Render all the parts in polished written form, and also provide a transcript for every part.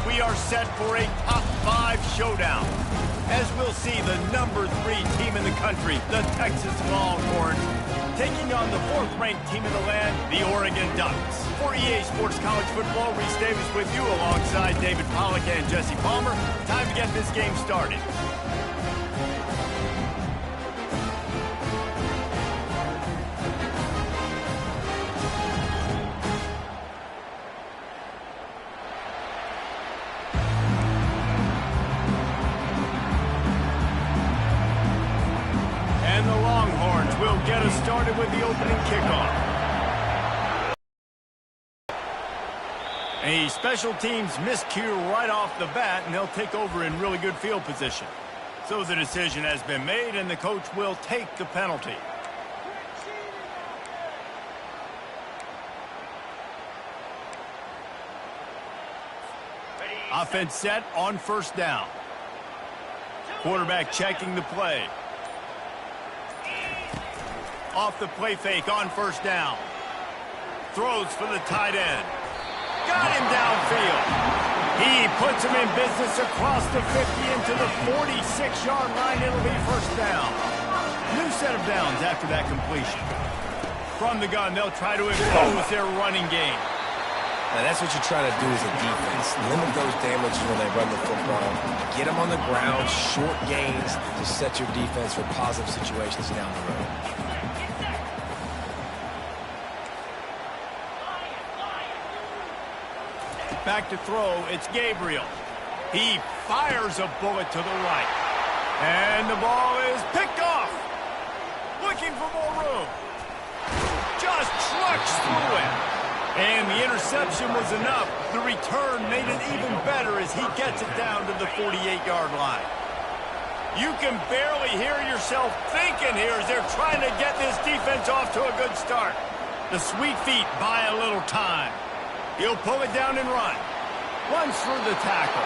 we are set for a top 5 showdown. As we'll see, the number 3 team in the country, the Texas Longhorns, taking on the 4th-ranked team in the land, the Oregon Ducks. For EA Sports College Football, Reese Davis with you alongside David Pollack and Jesse Palmer. Time to get this game started. And the Longhorns will get us started with the opening kickoff. A special teams miscue right off the bat, and they'll take over in really good field position. So the decision has been made, and the coach will take the penalty. Offense set on first down. Quarterback checking the play. Off the play fake on first down. Throws for the tight end. Got him downfield. He puts him in business across the 50 into the 46-yard line. It'll be first down. New set of downs after that completion. From the gun, they'll try to impose their running game. Now, that's what you try to do as a defense. Limit those damages when they run the football. Get them on the ground, short gains to set your defense for positive situations down the road. Back to throw, it's Gabriel. He fires a bullet to the right. And the ball is picked off. Looking for more room. Just trucks through it. And the interception was enough. The return made it even better as he gets it down to the 48-yard line. You can barely hear yourself thinking here as they're trying to get this defense off to a good start. The sweet feet buy a little time. He'll pull it down and run. Runs through the tackle.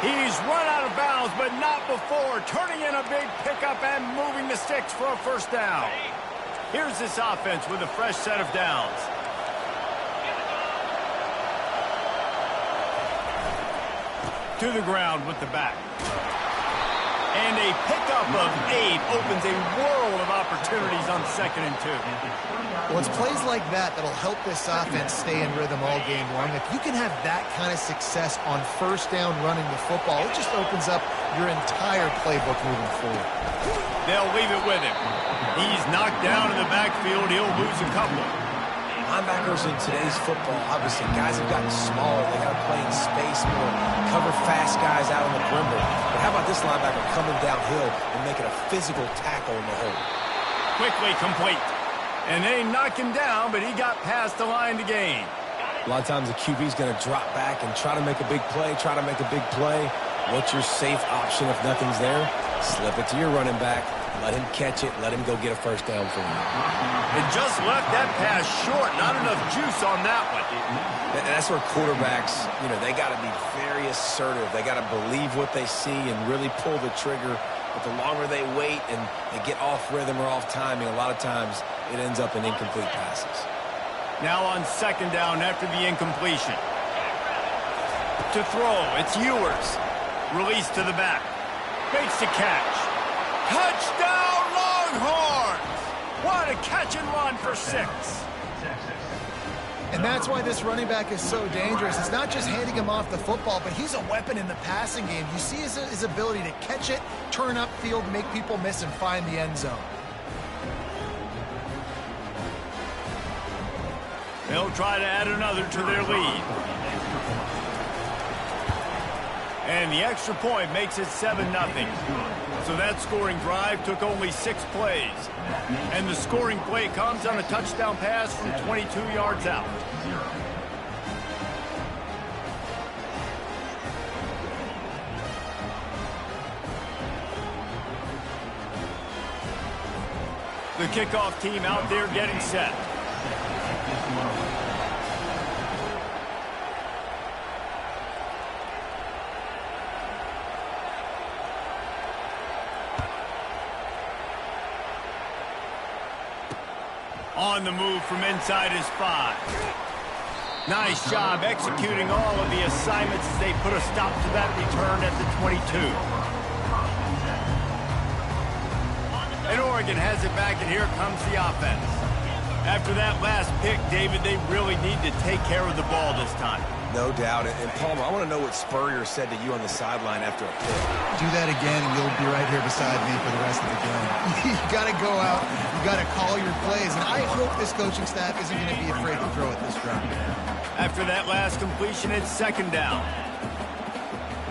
He's run out of bounds, but not before. Turning in a big pickup and moving the sticks for a first down. Here's this offense with a fresh set of downs. To the ground with the back. And a pickup of 8 opens a world of opportunities on 2nd and 2. Well, it's plays like that that'll help this offense stay in rhythm all game long. If you can have that kind of success on first down running the football, it just opens up your entire playbook moving forward. They'll leave it with him. He's knocked down in the backfield. He'll lose a couple. Linebackers in today's football, obviously, guys have gotten smaller. They got to play in space more, cover fast guys out on the perimeter. But how about this linebacker coming downhill and making a physical tackle in the hole? Quickly complete. And they knocked him down, but he got past the line to gain. A lot of times the QB's going to drop back and try to make a big play, What's your safe option if nothing's there? Slip it to your running back. Let him catch it. Let him go get a first down for you. It just left that pass short. Not enough juice on that one. And that's where quarterbacks, they got to be very assertive. They got to believe what they see and really pull the trigger. But the longer they wait and they get off rhythm or off timing, a lot of times it ends up in incomplete passes. Now on 2nd down after the incompletion. To throw, it's Ewers. Release to the back. Makes the catch. Touchdown, Longhorns! What a catch and run for 6. And that's why this running back is so dangerous. It's not just handing him off the football, but he's a weapon in the passing game. You see his ability to catch it, turn upfield, make people miss, and find the end zone. They'll try to add another to their lead. And the extra point makes it 7-0. So that scoring drive took only 6 plays. And the scoring play comes on a touchdown pass from 22 yards out. The kickoff team out there getting set. On the move from inside his 5. Nice job executing all of the assignments as they put a stop to that return at the 22. And Oregon has it back, and here comes the offense. After that last pick, David, they really need to take care of the ball this time. No doubt. And Palmer, I want to know what Spurrier said to you on the sideline after a pick. Do that again, and you'll be right here beside me for the rest of the game. You got to go out. You got to call your plays. And I hope this coaching staff isn't going to be afraid to throw it this round. After that last completion, it's second down.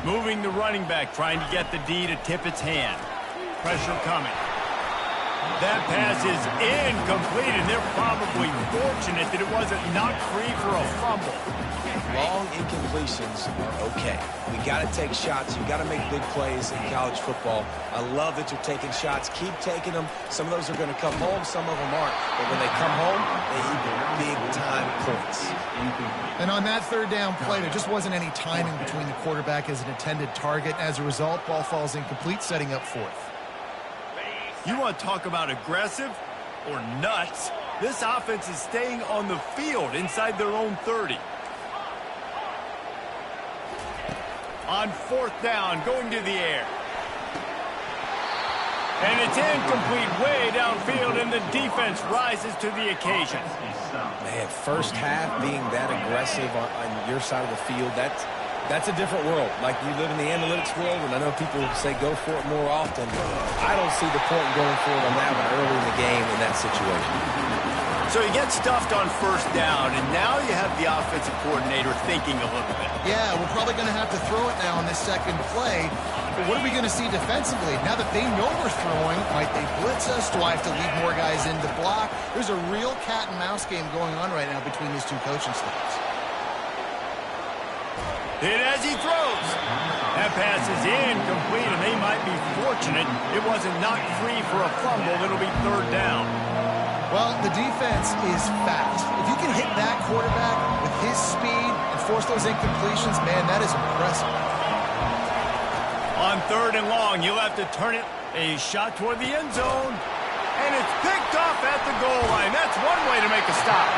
Moving the running back, trying to get the D to tip its hand. Pressure coming. That pass is incomplete, and they're probably fortunate that it wasn't knocked free for a fumble. Long incompletions are okay. We got to take shots. You got to make big plays in college football. I love that you're taking shots. Keep taking them. Some of those are going to come home. Some of them aren't. But when they come home, they equal big-time points. And on that third down play, there just wasn't any timing between the quarterback as an intended target. As a result, ball falls incomplete, setting up fourth. You want to talk about aggressive or nuts? This offense is staying on the field inside their own 30. On fourth down, going to the air. And it's incomplete way downfield, and the defense rises to the occasion. Man, first half being that aggressive on your side of the field, that's a different world. Like, you live in the analytics world, and I know people say go for it more often. I don't see the point in going for it on that one early in the game in that situation. So you get stuffed on first down, and now you have the offensive coordinator thinking a little bit. Yeah, we're probably going to have to throw it now on this second play. But what are we going to see defensively? Now that they know we're throwing, might they blitz us? Do I have to leave more guys in to block? There's a real cat and mouse game going on right now between these two coaching staffs. Hit as he throws. That pass is incomplete, and they might be fortunate it wasn't knocked free for a fumble. It'll be third down. Well, the defense is fast. If you can hit that quarterback with his speed and force those incompletions, man, that is impressive. On third and long, you'll have to turn it a shot toward the end zone. And it's picked off at the goal line. That's one way to make a stop.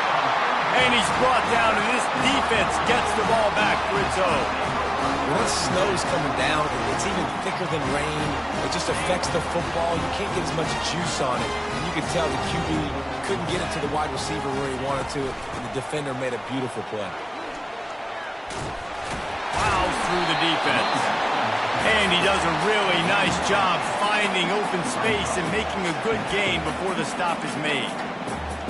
And he's brought down, and this defense gets the ball back for its own. When the snow's coming down, it's even thicker than rain. It just affects the football. You can't get as much juice on it. And you could tell the QB couldn't get it to the wide receiver where he wanted to, and the defender made a beautiful play. Plows through the defense. And he does a really nice job finding open space and making a good gain before the stop is made.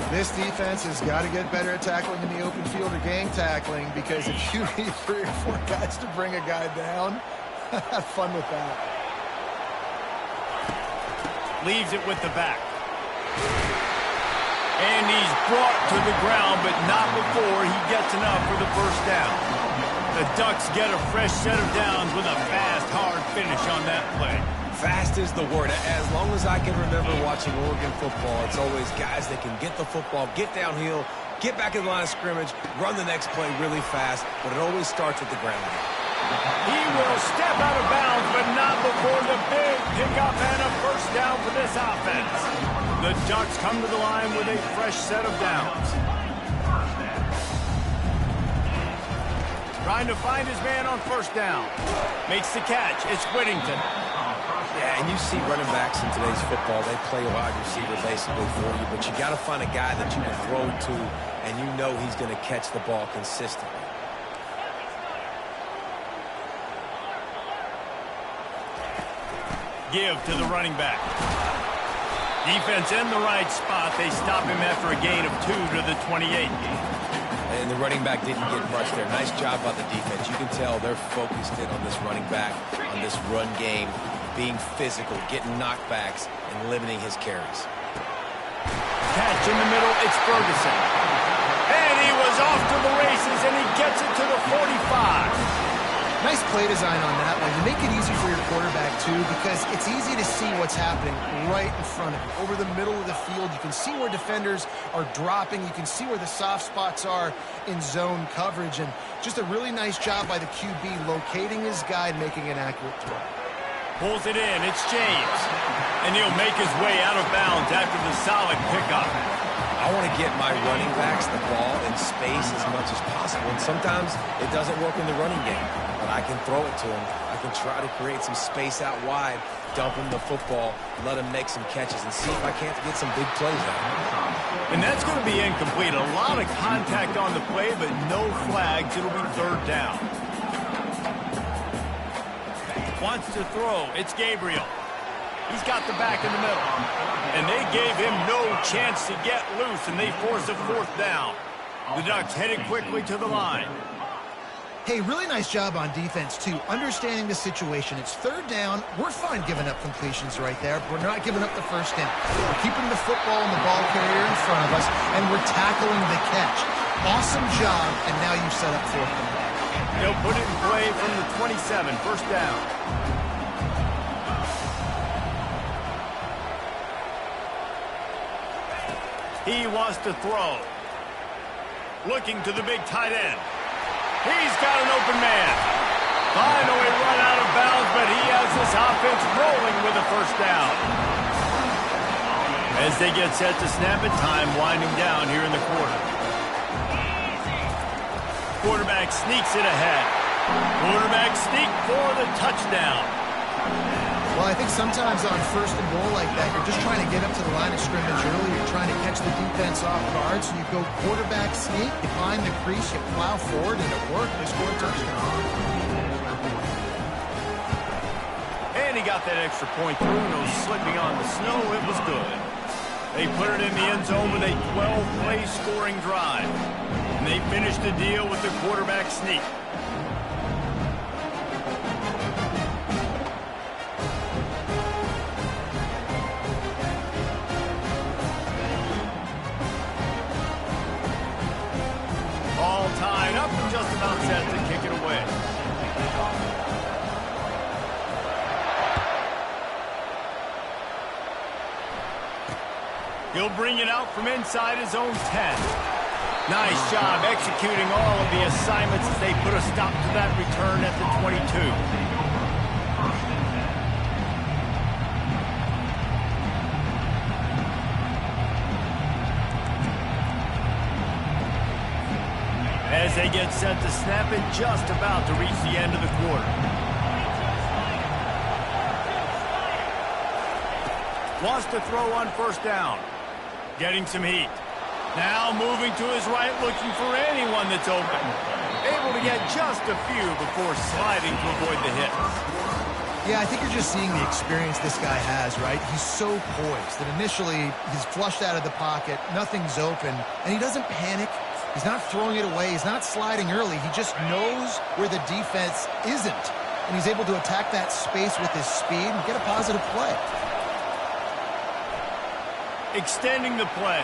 This defense has got to get better at tackling in the open field or gang tackling, because if you need 3 or 4 guys to bring a guy down, have fun with that. Leaves it with the back. And he's brought to the ground, but not before he gets enough for the first down. The Ducks get a fresh set of downs with a fast, hard finish on that play. Fast is the word. As long as I can remember watching Oregon football, it's always guys that can get the football, get downhill, get back in the line of scrimmage, run the next play really fast, but it always starts at the ground. He will step out of bounds, but not before the big pickup and a first down for this offense. The Ducks come to the line with a fresh set of downs. Trying to find his man on first down. Makes the catch. It's Whittington. Yeah, and you see running backs in today's football, they play wide receiver basically for you, but you got to find a guy that you can throw to, and you know he's going to catch the ball consistently. Give to the running back. Defense in the right spot. They stop him after a gain of 2 to the 28. And the running back didn't get much there. Nice job by the defense. You can tell they're focused in on this running back, on this run game, being physical, getting knockbacks, and limiting his carries. Catch in the middle, it's Ferguson. And he was off to the races, and he gets it to the 45. Nice play design on that one. You make it easy for your quarterback, too, because it's easy to see what's happening right in front of you. Over the middle of the field, you can see where defenders are dropping. You can see where the soft spots are in zone coverage. And just a really nice job by the QB locating his guy and making an accurate throw. Pulls it in. It's James. And he'll make his way out of bounds after the solid pickup. I want to get my running backs the ball in space as much as possible. And sometimes it doesn't work in the running game, but I can throw it to them. I can try to create some space out wide, dump them the football, let them make some catches, and see if I can't get some big plays out of it. And that's going to be incomplete. A lot of contact on the play, but no flags. It'll be third down. Wants to throw. It's Gabriel. He's got the back in the middle. And they gave him no chance to get loose, and they force a fourth down. The Ducks headed quickly to the line. Hey, really nice job on defense, too. Understanding the situation. It's third down. We're fine giving up completions right there. We're not giving up the first down. We're keeping the football and the ball carrier in front of us, and we're tackling the catch. Awesome job, and now you set up fourth down. They'll put it in play from the 27, first down. He wants to throw. Looking to the big tight end. He's got an open man. Finally run out of bounds, but he has this offense rolling with a first down. As they get set to snap it, time winding down here in the quarter. Quarterback sneaks it ahead. Quarterback sneak for the touchdown. Well, I think sometimes on first and goal like that, you're just trying to get up to the line of scrimmage early. You're trying to catch the defense off guard. So you go quarterback sneak, you find the crease, you plow forward, and it worked. They score a touchdown. And he got that extra point through. No slipping on the snow. It was good. They put it in the end zone with a 12-play scoring drive. And they finished the deal with the quarterback sneak. All tied up and just about set to kick it away. He'll bring it out from inside his own 10. Nice job executing all of the assignments as they put a stop to that return at the 22. As they get set to snap it, just about to reach the end of the quarter. Wants to throw on first down. Getting some heat. Now moving to his right, looking for anyone that's open. Able to get just a few before sliding to avoid the hit. Yeah, I think you're just seeing the experience this guy has, right? He's so poised that initially he's flushed out of the pocket, nothing's open, and he doesn't panic. He's not throwing it away. He's not sliding early. He just knows where the defense isn't, and he's able to attack that space with his speed and get a positive play. Extending the play.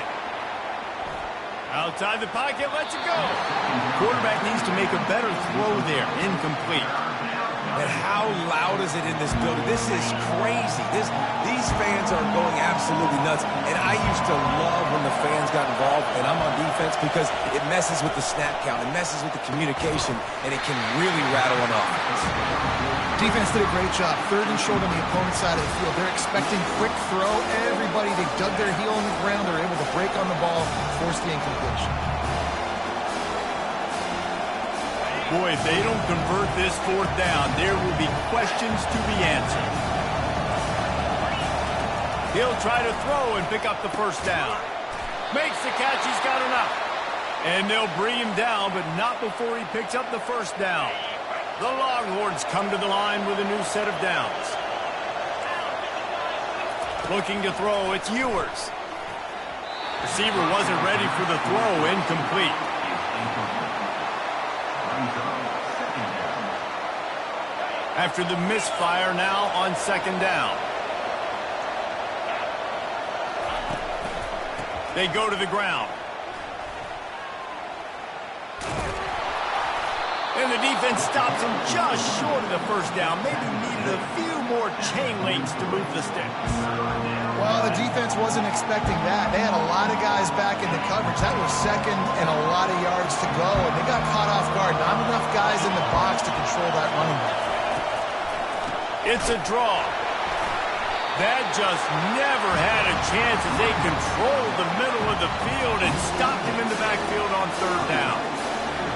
Outside the pocket, lets it go. Quarterback needs to make a better throw there. Incomplete. And how loud is it in this building? This is crazy. These fans are going absolutely nuts. And I used to love when the fans got involved, and I'm on defense because it messes with the snap count. It messes with the communication, and it can really rattle an offense. Defense did a great job. Third and short on the opponent's side of the field. They're expecting quick throw. Everybody, they dug their heel on the ground. They're able to break on the ball, force the incompletion. Boy, if they don't convert this fourth down, there will be questions to be answered. He'll try to throw and pick up the first down. Makes the catch, he's got enough. And they'll bring him down, but not before he picks up the first down. The Longhorns come to the line with a new set of downs. Looking to throw, it's Ewers. Receiver wasn't ready for the throw, incomplete. After the misfire, now on second down. They go to the ground. And the defense stops him just short of the first down. Maybe needed a few more chain links to move the sticks. Well, the defense wasn't expecting that. They had a lot of guys back in the coverage. That was second and a lot of yards to go, and they got caught off guard. Not enough guys in the box to control that running back. It's a draw. That just never had a chance as they controlled the middle of the field and stopped him in the backfield on third down.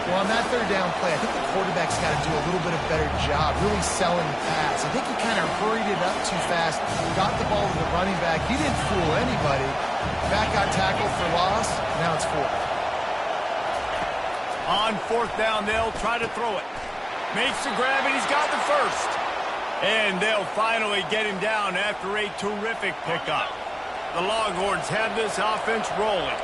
Well, on that third down play, I think the quarterback's got to do a little bit of better job really selling the pass. I think he kind of hurried it up too fast, got the ball to the running back. He didn't fool anybody. Back got tackled for loss. Now it's fourth. On fourth down, they'll try to throw it. Makes the grab, and he's got the first. And they'll finally get him down after a terrific pickup. The Longhorns have this offense rolling.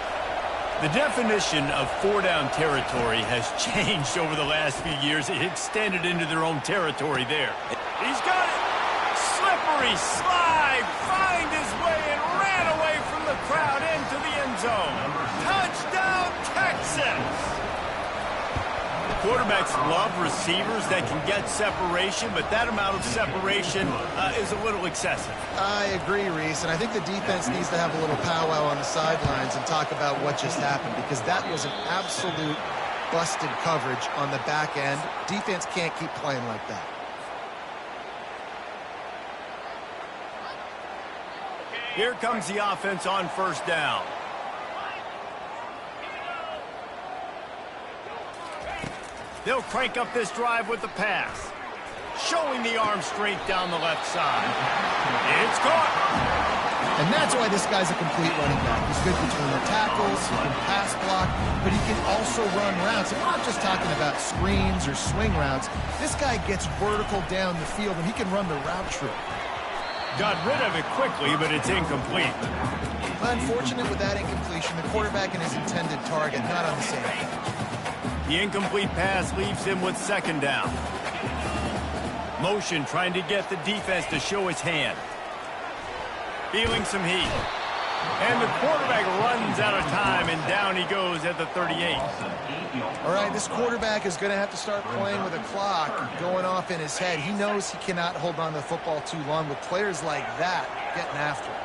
The definition of four-down territory has changed over the last few years. It extended into their own territory there. He's got it. Slippery slide. Find his way and ran away from the crowd into the end zone. Touchdown, Texas! Quarterbacks love receivers that can get separation, but that amount of separation is a little excessive. I agree, Reese, and I think the defense needs to have a little powwow on the sidelines and talk about what just happened, because that was an absolute busted coverage on the back end. Defense can't keep playing like that. Here comes the offense on first down. They'll crank up this drive with the pass. Showing the arm strength down the left side. It's caught. And that's why this guy's a complete running back. He's good between the tackles, he can pass block, but he can also run routes. And we're not just talking about screens or swing routes. This guy gets vertical down the field, and he can run the route tree. Got rid of it quickly, but it's incomplete. Unfortunate with that incompletion. The quarterback and his intended target not on the same page. The incomplete pass leaves him with second down. Motion trying to get the defense to show his hand. Feeling some heat. And the quarterback runs out of time, and down he goes at the 38. All right, this quarterback is going to have to start playing with a clock going off in his head. He knows he cannot hold on to the football too long with players like that getting after him.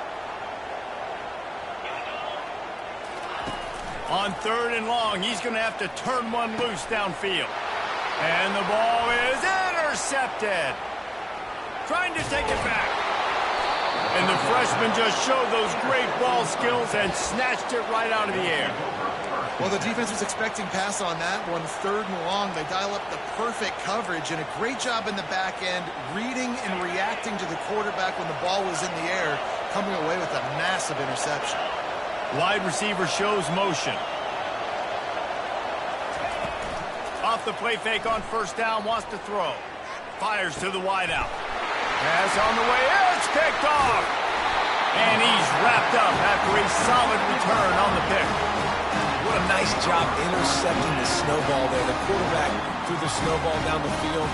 On third and long, he's going to have to turn one loose downfield. And the ball is intercepted. Trying to take it back. And the freshman just showed those great ball skills and snatched it right out of the air. Well, the defense was expecting pass on that one. Third and long, they dial up the perfect coverage and a great job in the back end, reading and reacting to the quarterback when the ball was in the air, coming away with a massive interception. Wide receiver shows motion. Off the play fake on first down, wants to throw. Fires to the wideout. Pass on the way, it's picked off. And he's wrapped up after a solid return on the pick. What a nice job intercepting the snowball there. The quarterback threw the snowball down the field.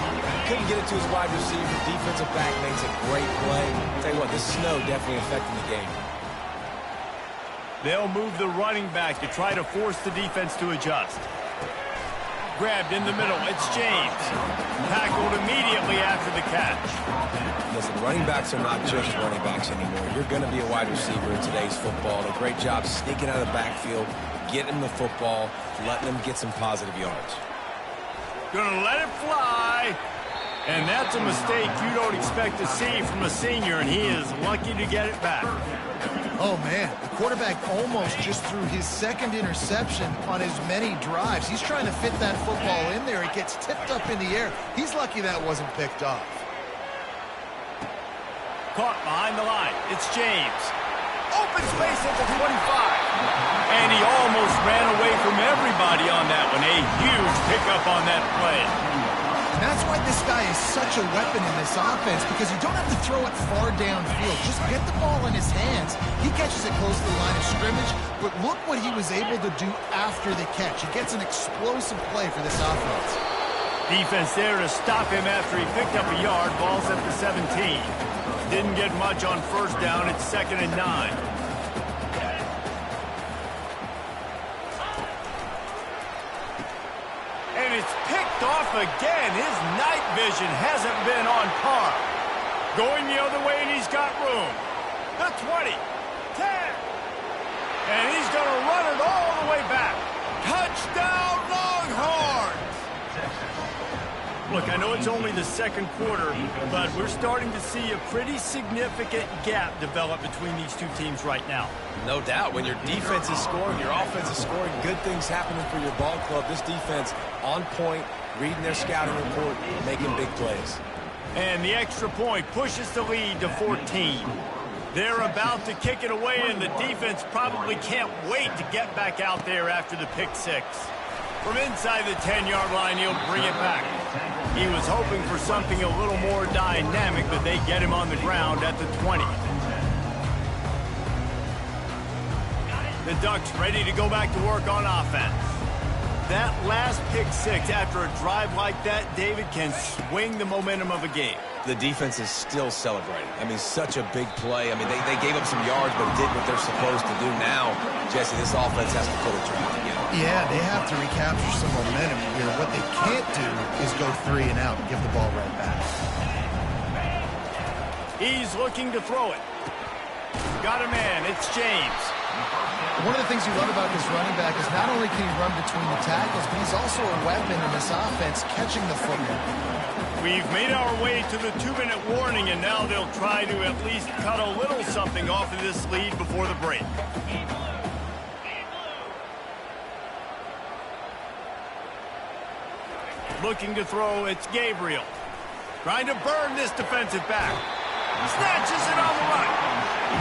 Couldn't get it to his wide receiver. Defensive back makes a great play. I'll tell you what, this snow definitely affecting the game. They'll move the running back to try to force the defense to adjust. Grabbed in the middle. It's James. Tackled immediately after the catch. Listen, running backs are not just running backs anymore. You're going to be a wide receiver in today's football. A great job sneaking out of the backfield, getting them the football, letting them get some positive yards. Gonna let it fly. And that's a mistake you don't expect to see from a senior, and he is lucky to get it back. Oh, man, the quarterback almost just threw his second interception on as many drives. He's trying to fit that football in there. It gets tipped up in the air. He's lucky that wasn't picked off. Caught behind the line. It's James. Open space at the 25. And he almost ran away from everybody on that one. A huge pickup on that play. And that's why this guy is such a weapon in this offense, because you don't have to throw it far downfield. Just get the ball in his hands. He catches it close to the line of scrimmage, but look what he was able to do after the catch. He gets an explosive play for this offense. Defense there to stop him after he picked up a yard. Ball's at the 17. Didn't get much on first down. It's 2nd and 9. And it's picked off again. His night vision hasn't been on par. Going the other way, and he's got room. The 20, 10. And he's going to run it all the way back. Touchdown, Longhorns! Look, I know it's only the second quarter, but we're starting to see a pretty significant gap develop between these two teams right now. No doubt. When your defense is scoring, your offense is scoring, good things happening for your ball club. This defense on point, reading their scouting report, making big plays. And the extra point pushes the lead to 14. They're about to kick it away, and the defense probably can't wait to get back out there after the pick six. From inside the 10-yard line, he'll bring it back. He was hoping for something a little more dynamic, but they get him on the ground at the 20. The Ducks ready to go back to work on offense. That last pick six after a drive like that, David, can swing the momentum of a game. The defense is still celebrating. I mean, such a big play. I mean, they gave up some yards, but did what they're supposed to do. Now, Jesse, this offense has to pull a drive together. Yeah, they have to recapture some momentum here. What they can't do is go 3 and out and give the ball right back. He's looking to throw it. Got a man. It's James. One of the things you love about this running back is not only can he run between the tackles, but he's also a weapon in this offense, catching the football. We've made our way to the 2-minute warning, and now they'll try to at least cut a little something off of this lead before the break. Looking to throw, it's Gabriel. Trying to burn this defensive back. Snatches it on the run.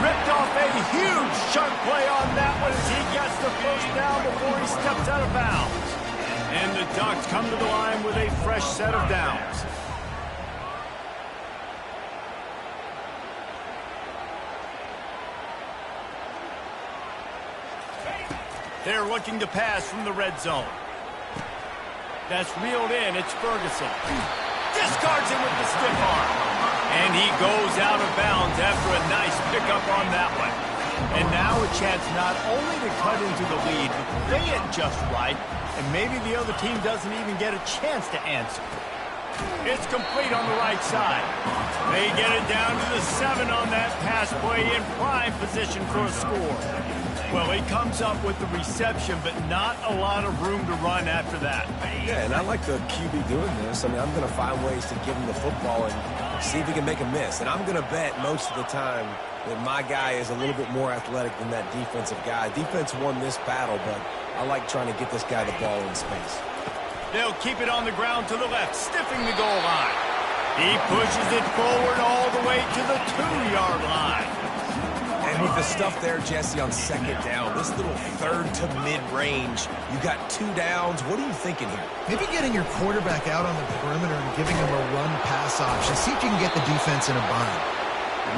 Ripped off a huge chunk play on that one as he gets the first down before he steps out of bounds. And the Ducks come to the line with a fresh set of downs. They're looking to pass from the red zone. That's reeled in. It's Ferguson. Discards him with the stiff arm. And he goes out of bounds after a nice pickup on that one. And now a chance not only to cut into the lead, but play it just right, and maybe the other team doesn't even get a chance to answer. It's complete on the right side. They get it down to the 7 on that pass play in prime position for a score. Well, he comes up with the reception, but not a lot of room to run after that. Yeah, and I like the QB doing this. I mean, I'm going to find ways to give him the football and see if he can make a miss. And I'm going to bet most of the time that my guy is a little bit more athletic than that defensive guy. Defense won this battle, but I like trying to get this guy the ball in space. They'll keep it on the ground to the left, stiffing the goal line. He pushes it forward all the way to the 2-yard line. And with the stuff there, Jesse, on second down, this little third to mid-range, you got 2 downs. What are you thinking here? Maybe getting your quarterback out on the perimeter and giving him a run-pass option. See if you can get the defense in a bind.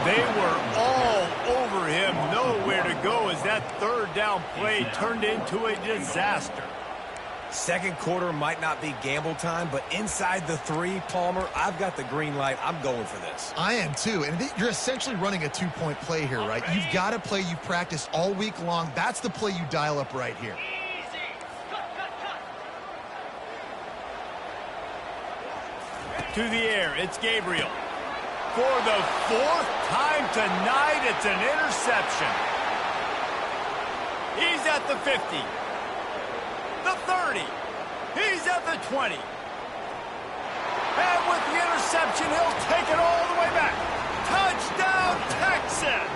They were all over him, nowhere to go as that third down play turned into a disaster. Second quarter might not be gamble time, but inside the 3, Palmer, I've got the green light. I'm going for this. I am too, and you're essentially running a 2-point play here, right? You've got a play you've practiced all week long. That's the play you dial up right here. To the air, it's Gabriel. For the 4th time tonight, it's an interception. He's at the 50. The 30. He's at the 20. And with the interception, he'll take it all the way back. Touchdown, Texas!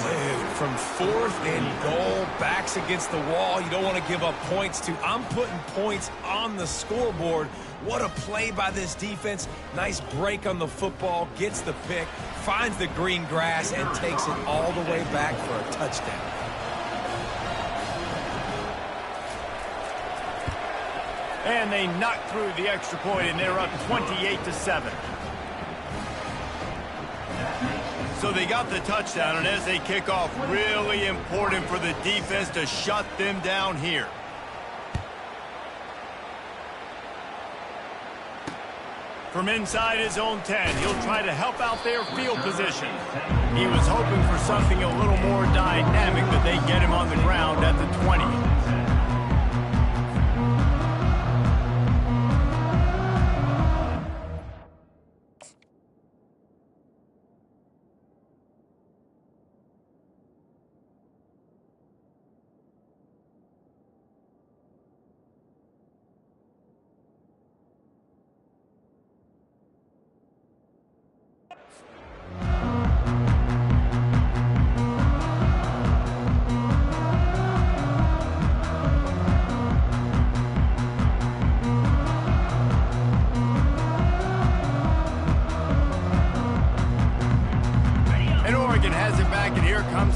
Dude, from 4th and goal, backs against the wall. You don't want to give up points to. I'm putting points on the scoreboard. What a play by this defense. Nice break on the football, gets the pick, finds the green grass, and takes it all the way back for a touchdown. And they knock through the extra point, and they're up 28-7. So they got the touchdown, and as they kick off, really important for the defense to shut them down here. From inside his own 10, he'll try to help out their field position. He was hoping for something a little more dynamic, but they get him on the ground at the 20.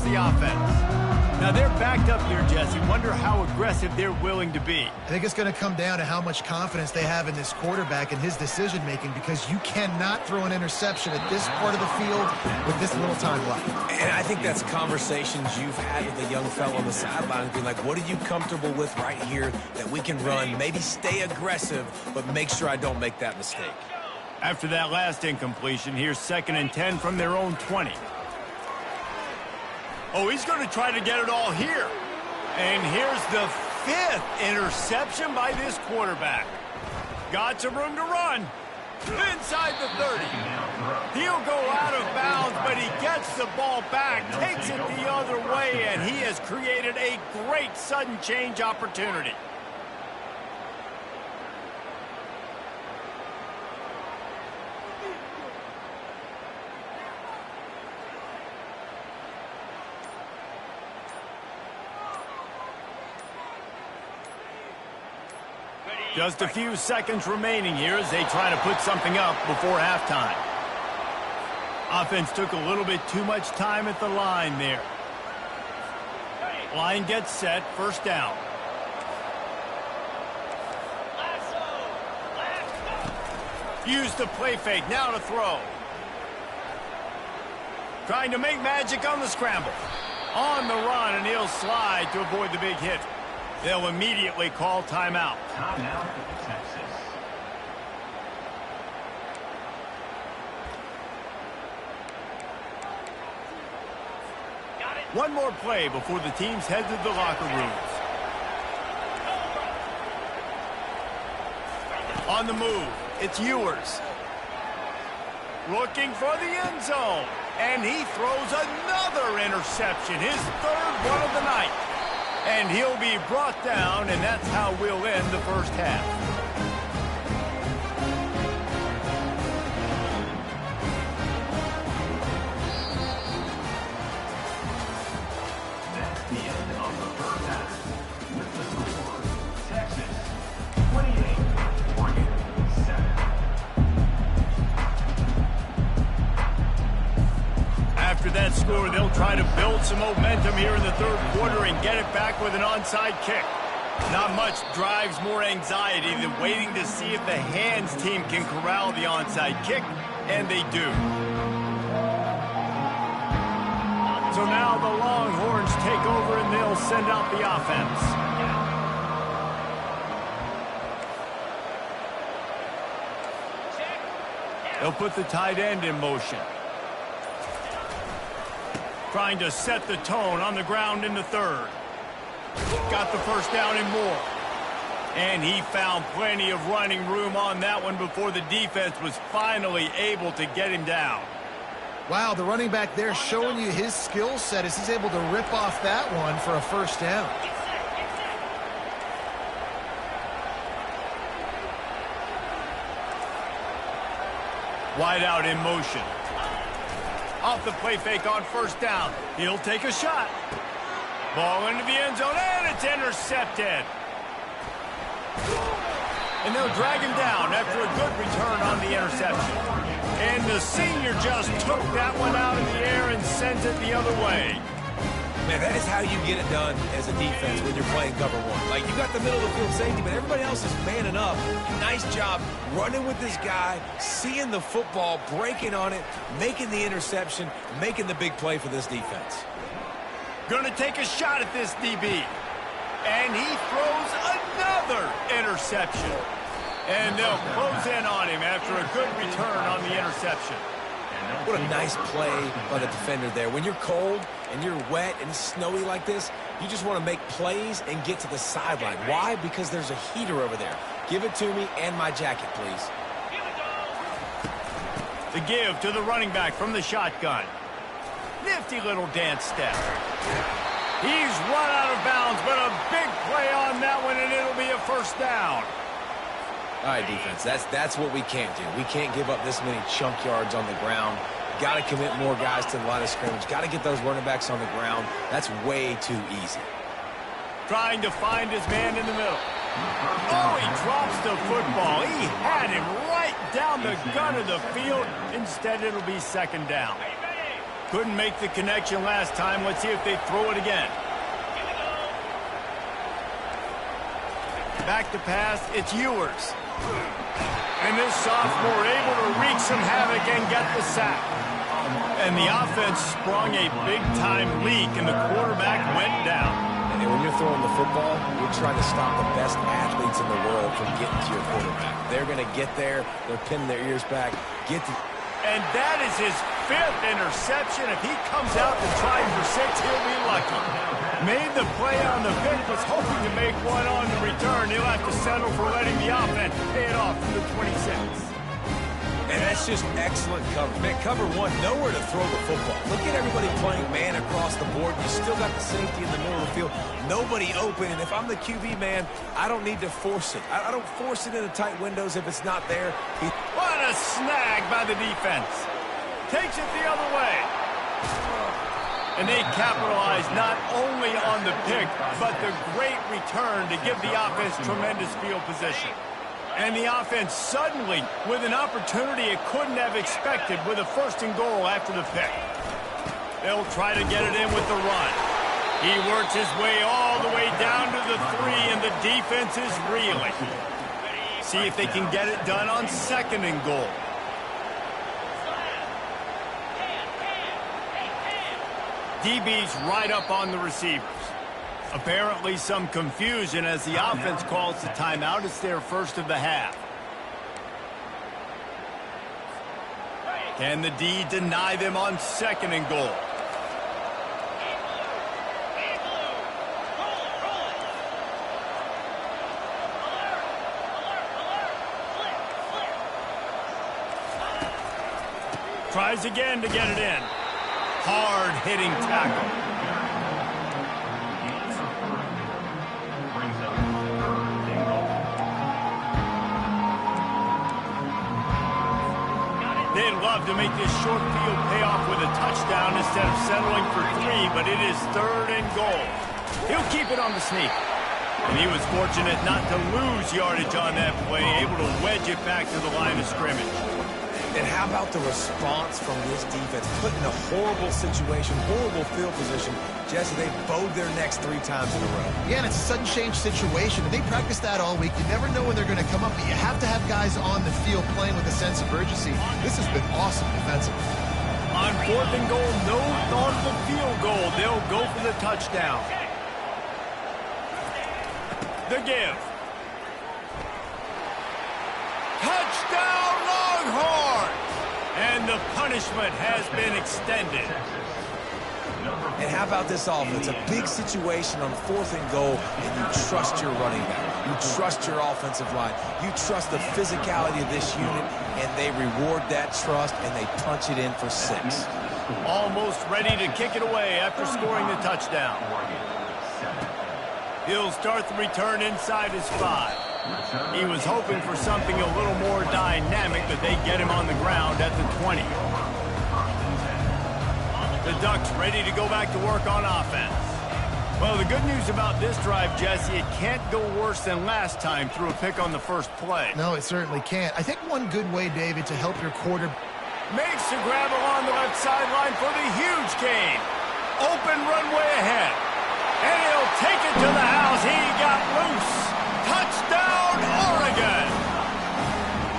the offense. Now, they're backed up here, Jesse. Wonder how aggressive they're willing to be. I think it's going to come down to how much confidence they have in this quarterback and his decision-making, because you cannot throw an interception at this part of the field with this little time left. And I think that's conversations you've had with a young fellow on the sideline, being like, what are you comfortable with right here that we can run? Maybe stay aggressive, but make sure I don't make that mistake. After that last incompletion, here's 2nd and 10 from their own 20. Oh, he's going to try to get it all here. And here's the 5th interception by this quarterback. Got some room to run. Inside the 30. He'll go out of bounds, but he gets the ball back, takes it the other way, and he has created a great sudden change opportunity. Just a few seconds remaining here as they try to put something up before halftime. Offense took a little bit too much time at the line there. Line gets set, 1st down. Use the play fake, now to throw. Trying to make magic on the scramble. On the run, and he'll slide to avoid the big hit. They'll immediately call timeout. Timeout for Texas. One more play before the teams head to the locker rooms. On the move, it's Ewers. Looking for the end zone. And he throws another interception, his 3rd one of the night. And he'll be brought down, and that's how we'll end the first half. That's the end of the first half. With the score, Texas 28, Oregon 7. After that score, they'll try to build some momentum here in the 3rd quarter and get it back with an onside kick. Not much drives more anxiety than waiting to see if the hands team can corral the onside kick, and they do. So now the Longhorns take over and they'll send out the offense. They'll put the tight end in motion. Trying to set the tone on the ground in the 3rd. Got the 1st down and more. And he found plenty of running room on that one before the defense was finally able to get him down. Wow, the running back there showing you his skill set as he's able to rip off that one for a 1st down. Wide out in motion. Off the play fake on 1st down. He'll take a shot. Ball into the end zone, and it's intercepted. And they'll drag him down after a good return on the interception. And the senior just took that one out of the air and sends it the other way. Man, that is how you get it done as a defense when you're playing cover 1. Like, you got the middle of the field safety, but everybody else is manning up. Nice job running with this guy, seeing the football, breaking on it, making the interception, making the big play for this defense. Gonna take a shot at this DB. And he throws another interception. And they'll close in on him after a good return on the interception. What a nice play by the defender there. When you're cold and you're wet and snowy like this, you just want to make plays and get to the sideline. Why? Because there's a heater over there. Give it to me and my jacket, please. The give to the running back from the shotgun. Nifty little dance step. He's run out of bounds, but a big play on that one, and it'll be a 1st down. All right, defense, that's what we can't do. We can't give up this many chunk yards on the ground. Got to commit more guys to the line of scrimmage. Got to get those running backs on the ground. That's way too easy. Trying to find his man in the middle. Oh, he drops the football. He had him right down the gun of the field. Instead, it'll be 2nd down. Couldn't make the connection last time. Let's see if they throw it again. Back to pass, it's Ewers. And this sophomore able to wreak some havoc and get the sack. And the offense sprung a big-time leak, and the quarterback went down. And when you're throwing the football, you're trying to stop the best athletes in the world from getting to your quarterback. They're going to get there. They're pinning their ears back. And that is his 5th interception. If he comes out to try for 6, he'll be lucky. Made the play on the pick, was hoping to make one on the return. He'll have to settle for letting the offense pay it off from the 26. And that's just excellent cover. Man, cover one, nowhere to throw the football. Look at everybody playing man across the board. You still got the safety in the middle of the field. Nobody open, and if I'm the QB, man, I don't need to force it. I don't force it into tight windows if it's not there. What a snag by the defense. Takes it the other way. And they capitalize not only on the pick, but the great return to give the offense tremendous field position. And the offense suddenly, with an opportunity it couldn't have expected, with a 1st and goal after the pick. They'll try to get it in with the run. He works his way all the way down to the 3, and the defense is reeling. See if they can get it done on 2nd and goal. DB's right up on the receivers. Apparently some confusion as the offense calls the timeout. It's their 1st of the half. Can the D deny them on 2nd and goal? Tries again to get it in. Hard-hitting tackle. They'd love to make this short field pay off with a touchdown instead of settling for 3, but it is 3rd and goal. He'll keep it on the sneak. And he was fortunate not to lose yardage on that play, able to wedge it back to the line of scrimmage. And how about the response from this defense? Put in a horrible situation, horrible field position. Jesse, they bowed their necks 3 times in a row. Yeah, and it's a sudden change situation. And they practice that all week. You never know when they're going to come up, but you have to have guys on the field playing with a sense of urgency. This has been awesome defensively. On 4th and goal, no thought of the field goal. They'll go for the touchdown. The give. Touchdown, Longhorn! And the punishment has been extended. And how about this offense? A big situation on 4th and goal, and you trust your running back. You trust your offensive line. You trust the physicality of this unit, and they reward that trust, and they punch it in for 6. Almost ready to kick it away after scoring the touchdown. He'll start the return inside his 5. He was hoping for something a little more dynamic, but they get him on the ground at the 20. The Ducks ready to go back to work on offense. Well, the good news about this drive, Jesse, it can't go worse than last time through a pick on the first play. No, it certainly can't. I think one good way, David, to help your quarterback makes the grab along the left sideline for the huge gain. Open runway ahead. And he'll take it to the house. He got loose. Touchdown, Oregon!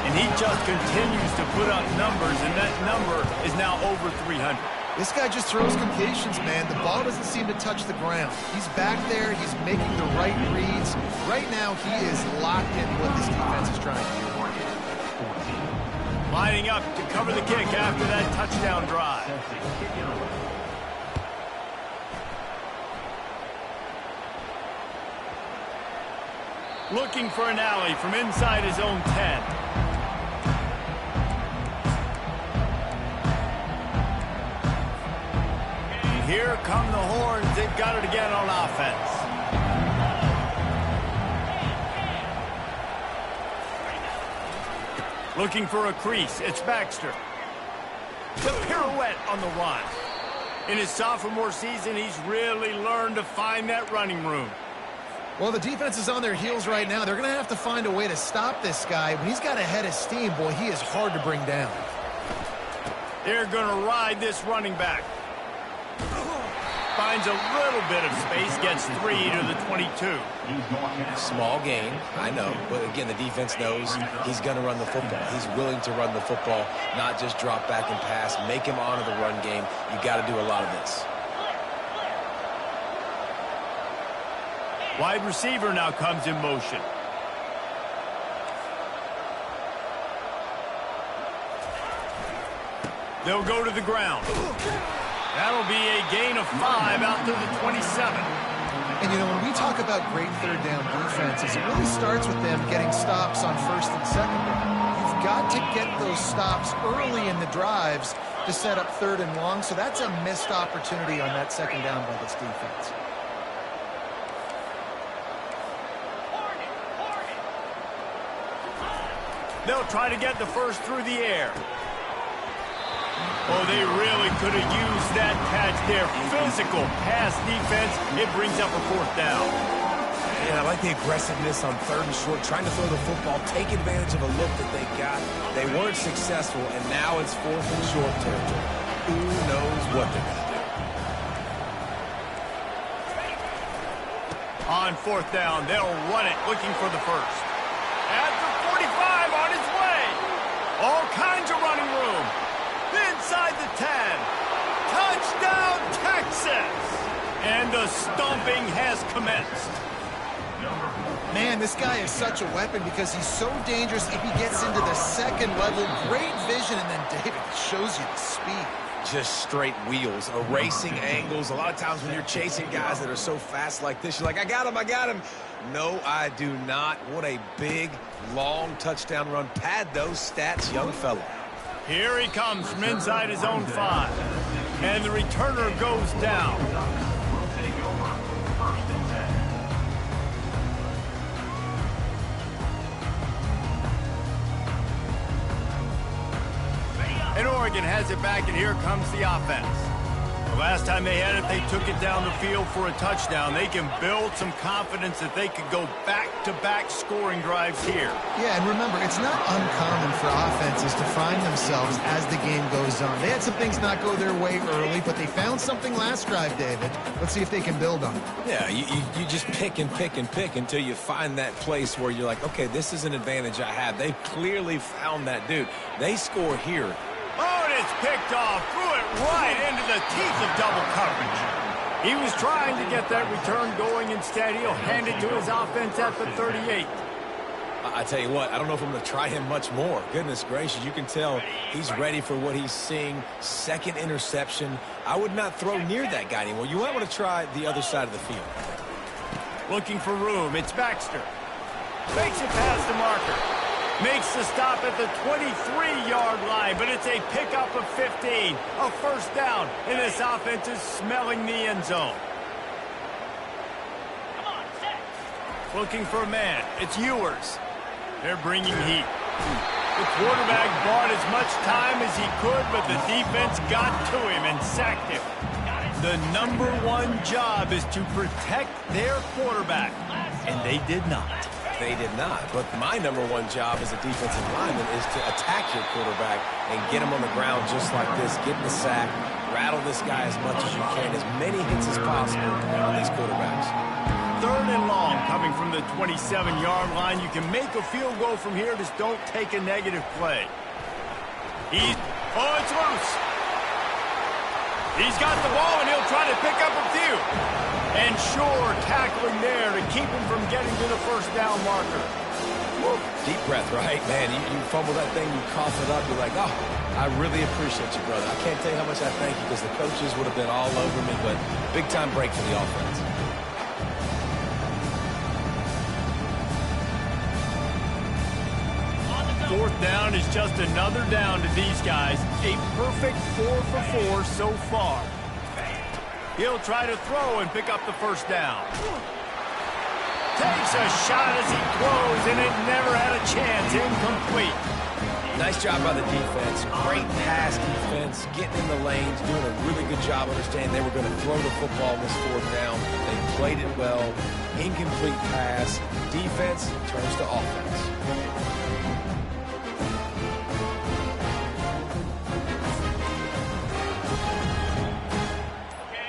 And he just continues to put up numbers, and that number is now over 300. This guy just throws completions, man. The ball doesn't seem to touch the ground. He's back there. He's making the right reads. Right now, he is locked into what this defense is trying to do. Lining up to cover the kick after that touchdown drive. Looking for an alley from inside his own 10. Here come the Horns. They've got it again on offense. Looking for a crease. It's Baxter. The pirouette on the run. In his sophomore season, he's really learned to find that running room. Well, the defense is on their heels right now. They're going to have to find a way to stop this guy. When he's got a head of steam, boy, he is hard to bring down. They're going to ride this running back. finds a little bit of space, gets 3 to the 22. Small gain, I know, but again, the defense knows he's going to run the football. He's willing to run the football, not just drop back and pass, make him honor the run game. You got to do a lot of this. Wide receiver now comes in motion. They'll go to the ground. That'll be a gain of 5 out to the 27. And, you know, when we talk about great third down defenses, it really starts with them getting stops on first and second down. You've got to get those stops early in the drives to set up third and long, so that's a missed opportunity on that second down by this defense. They'll try to get the first through the air. Oh, they really could have used that catch there. Physical pass defense. It brings up a 4th down. Yeah, I like the aggressiveness on 3rd and short, trying to throw the football, take advantage of a look that they got. They weren't successful, and now it's 4th and short territory. Who knows what they're going to do? On 4th down, they'll run it, looking for the first. At the 45, on its way. All kinds of running room. Inside the 10. Touchdown, Texas! And the stomping has commenced. Man, this guy is such a weapon because he's so dangerous if he gets into the second level. Great vision, and then David shows you the speed. Just straight wheels, erasing angles. A lot of times when you're chasing guys that are so fast like this, you're like, I got him, I got him. No, I do not. What a big, long touchdown run. Pad those stats, young fella. Here he comes from inside his own 5. And the returner goes down. Will take over 1st and 10. And Oregon has it back, and here comes the offense. The last time they had it, they took it down the field for a touchdown. They can build some confidence that they could go back-to-back scoring drives here. Yeah, and remember, it's not uncommon for offenses to find themselves as the game goes on. They had some things not go their way early, but they found something last drive, David. Let's see if they can build on it. Yeah, you just pick and pick and pick until you find that place where you're like, okay, this is an advantage I have. They clearly found that dude. They score here. Oh, and it's picked off. Threw it right into the teeth of double coverage. He was trying to get that return going. Instead, he'll hand it to his offense at the 38. I tell you what, I don't know if I'm going to try him much more. Goodness gracious, you can tell he's ready for what he's seeing. 2nd interception. I would not throw near that guy anymore. You might want to try the other side of the field. Looking for room. It's Baxter. Makes it past the marker. Makes the stop at the 23-yard line, but it's a pickup of 15. A 1st down, and this offense is smelling the end zone. Looking for a man. It's Ewers. They're bringing heat. The quarterback bought as much time as he could, but the defense got to him and sacked him. The #1 job is to protect their quarterback, and they did not. They did not, but my #1 job as a defensive lineman is to attack your quarterback and get him on the ground just like this, get the sack, rattle this guy as much as you can, as many hits as possible on these quarterbacks. 3rd and long coming from the 27-yard line. You can make a field goal from here, just don't take a negative play. Oh, it's loose. He's got the ball, and he'll try to pick up a few. And sure, tackling there to keep him from getting to the 1st down marker. Woo. Deep breath, right? Man, you fumble that thing, you cough it up, you're like, oh, I really appreciate you, brother. I can't tell you how much I thank you because the coaches would have been all over me, but big-time break for the offense. Fourth down is just another down to these guys. A perfect 4 for 4 so far. He'll try to throw and pick up the 1st down. Takes a shot as he throws, and it never had a chance. Incomplete. Nice job by the defense. Great pass defense, getting in the lanes, doing a really good job understanding they were going to throw the football on this 4th down. They played it well. Incomplete pass. Defense turns to offense.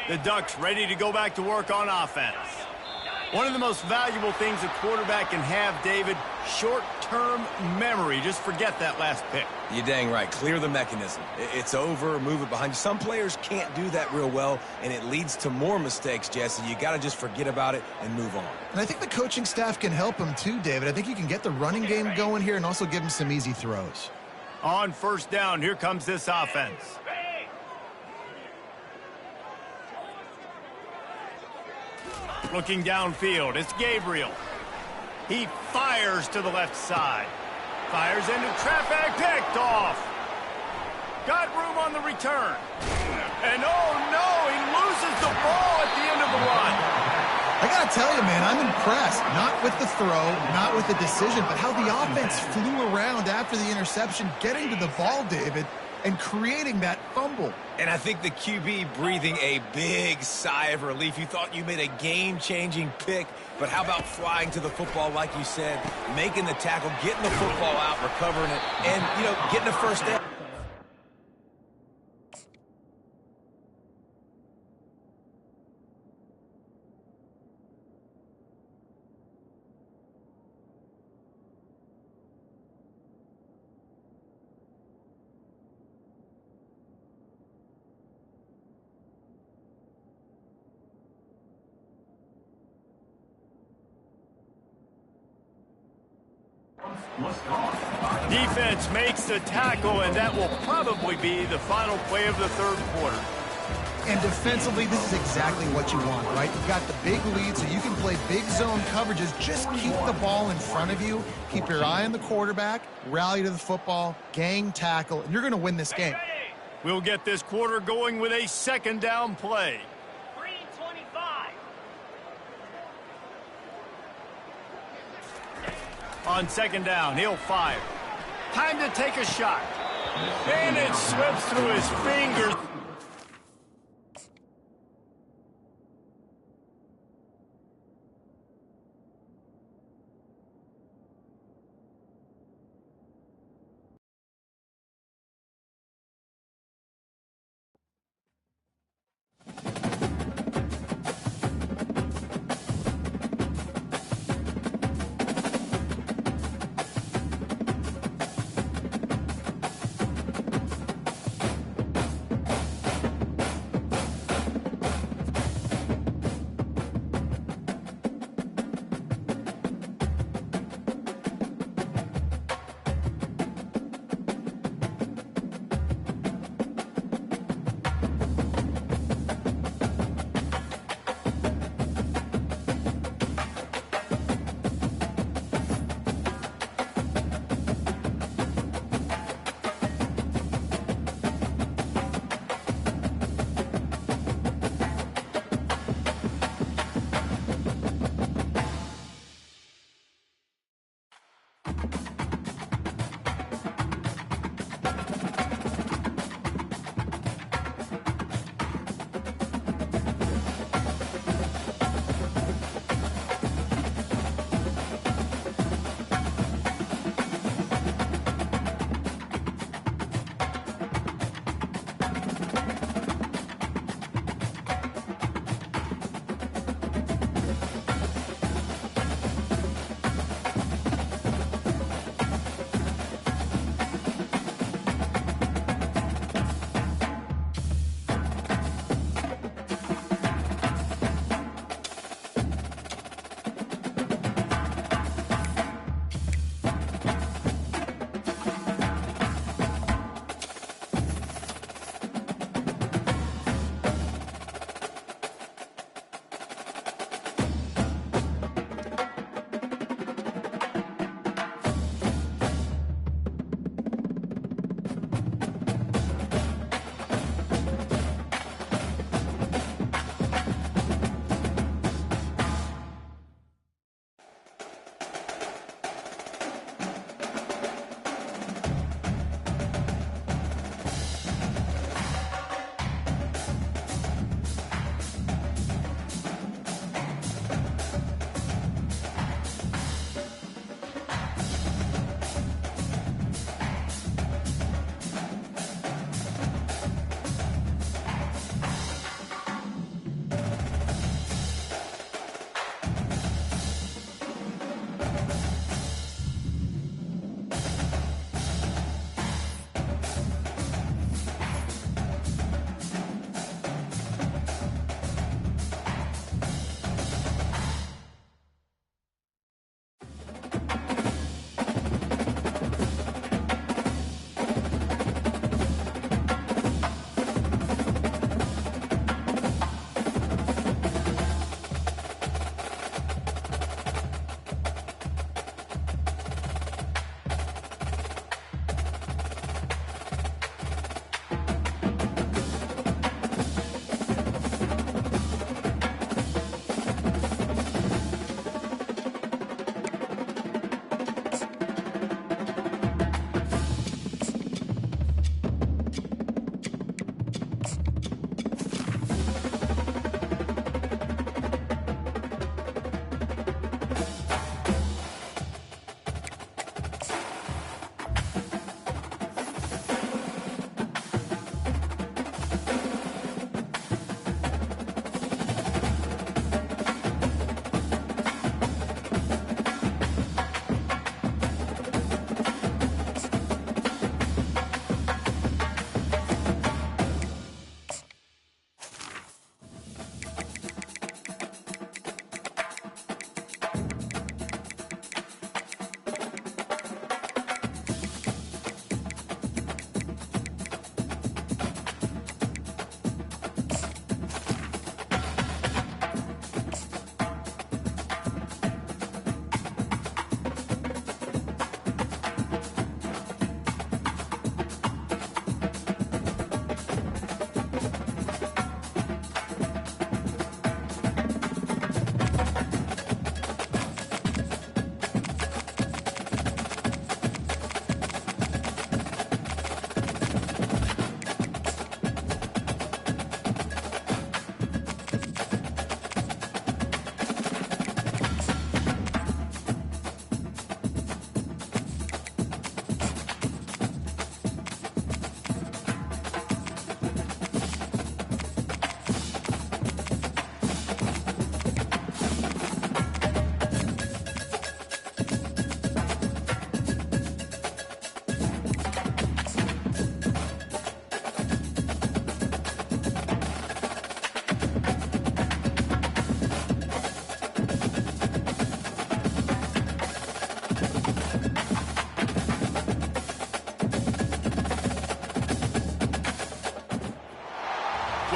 The Ducks ready to go back to work on offense. One of the most valuable things a quarterback can have, David, short-term memory. Just forget that last pick. You're dang right. Clear the mechanism. It's over, move it behind you. Some players can't do that real well, and it leads to more mistakes, Jesse. You got to just forget about it and move on. And I think the coaching staff can help him too, David. I think you can get the running game going here and also give him some easy throws. On first down, here comes this offense. Looking downfield, it's Gabriel. He fires to the left side. Fires into traffic, picked off. Got room on the return. And oh no, he loses the ball at the end of the run. I got to tell you, man, I'm impressed. Not with the throw, not with the decision, but how the offense flew around after the interception, getting to the ball, David, and creating that fumble. And I think the QB breathing a big sigh of relief. You thought you made a game-changing pick, but how about flying to the football, like you said, making the tackle, getting the football out, recovering it, and, getting a first down. Defense makes the tackle, and that will probably be the final play of the third quarter. And defensively, this is exactly what you want, right? You've got the big lead, so you can play big zone coverages. Just keep the ball in front of you. Keep your eye on the quarterback, rally to the football, gang tackle, and you're going to win this game. We'll get this quarter going with a second down play. 3:25. On second down, he'll fire. Time to take a shot. And it slips through his fingers.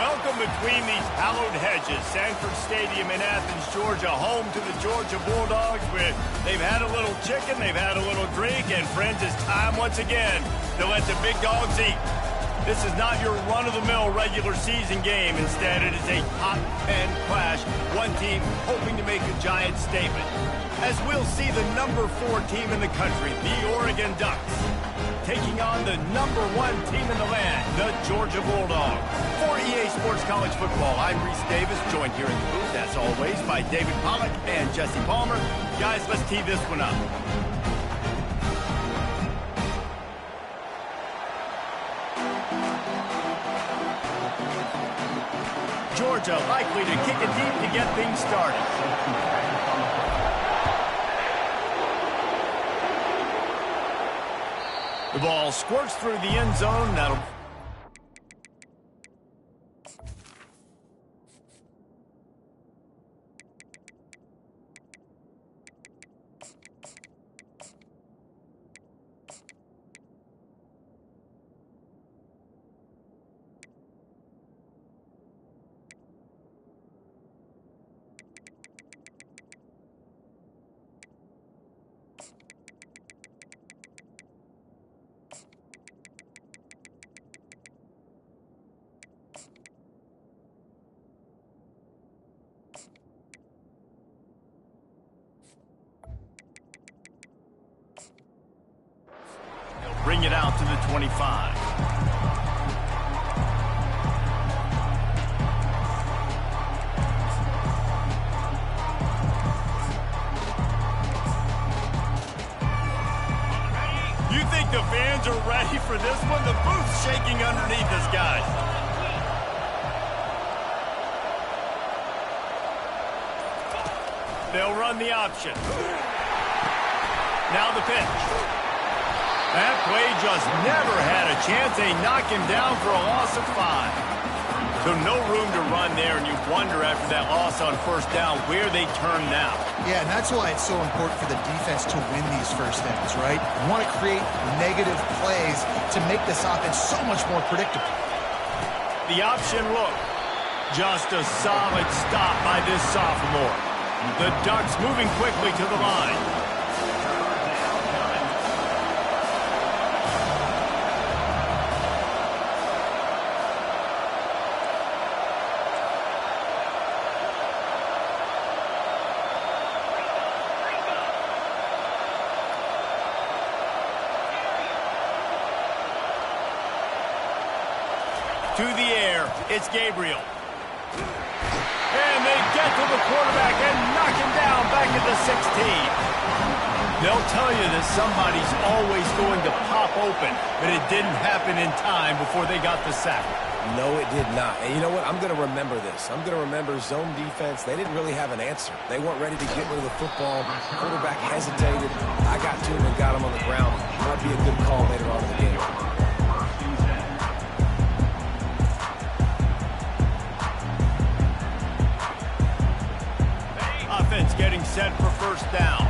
Welcome between these hallowed hedges. Sanford Stadium in Athens, Georgia, home to the Georgia Bulldogs. Where they've had a little chicken, they've had a little drink, and friends, it's time once again to let the big dogs eat. This is not your run-of-the-mill regular season game. Instead, it is a top 10 clash. One team hoping to make a giant statement. As we'll see the number 4 team in the country, the Oregon Ducks, taking on the number 1 team in the land, the Georgia Bulldogs. For EA Sports College Football, I'm Reese Davis, joined here in the booth, as always, by David Pollack and Jesse Palmer. Guys, let's tee this one up. Georgia likely to kick it deep to get things started. The ball squirts through the end zone. That'll... bring it out to the 25. You think the fans are ready for this one? The booth's shaking underneath us, guys. They'll run the option. Now the pitch. That play just never had a chance. They knock him down for a loss of 5. So no room to run there, and you wonder after that loss on first down where they turn now. Yeah, and that's why it's so important for the defense to win these first downs, right? You want to create negative plays to make this offense so much more predictable. The option look. Just a solid stop by this sophomore. The Ducks moving quickly to the line. To the air, it's Gabriel. And they get to the quarterback and knock him down back at the 16. They'll tell you that somebody's always going to pop open, but it didn't happen in time before they got the sack. No, it did not. And you know what? I'm going to remember this. I'm going to remember zone defense. They didn't really have an answer. They weren't ready to get rid of the football. Quarterback hesitated. I got to him and got him on the ground. Might be a good call later on in the game. Offense getting set for first down.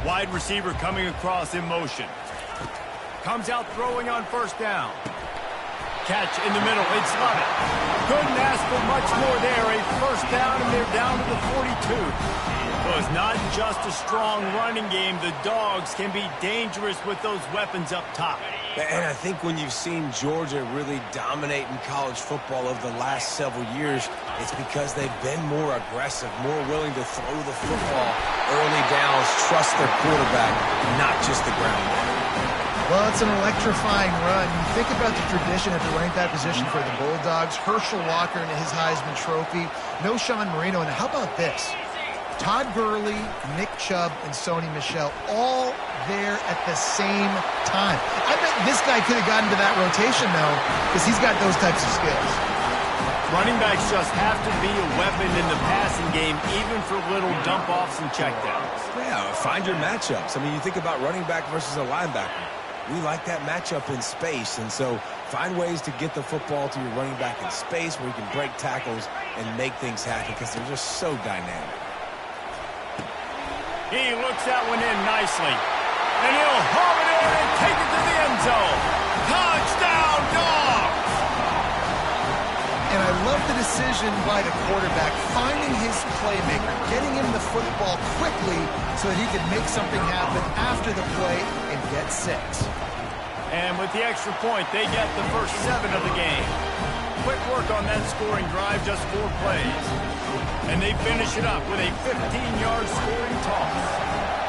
Wide receiver coming across in motion. Comes out throwing on first down. Catch in the middle. It's Lovett. Couldn't ask for much more there. A first down, and they're down to the 42. So it's not just a strong running game. The Dogs can be dangerous with those weapons up top. And I think when you've seen Georgia really dominate in college football over the last several years, it's because they've been more aggressive, more willing to throw the football early downs, trust their quarterback, not just the ground game. Well, it's an electrifying run. You think about the tradition at the running back position for the Bulldogs. Herschel Walker and his Heisman Trophy. No Sean Marino. And how about this? Todd Gurley, Nick Chubb, and Sony Michel all there at the same time. I bet this guy could have gotten to that rotation, though, because he's got those types of skills. Running backs just have to be a weapon in the passing game, even for little dump-offs and checkdowns. Yeah, find your matchups. I mean, you think about running back versus a linebacker. We like that matchup in space, and so find ways to get the football to your running back in space where you can break tackles and make things happen because they're just so dynamic. He looks that one in nicely. And he'll haul it in and take it to the end zone. Touchdown, by the quarterback, finding his playmaker, getting him the football quickly so that he could make something happen after the play and get 6. And with the extra point, they get the first 7 of the game. Quick work on that scoring drive, just 4 plays. And they finish it up with a 15-yard scoring toss.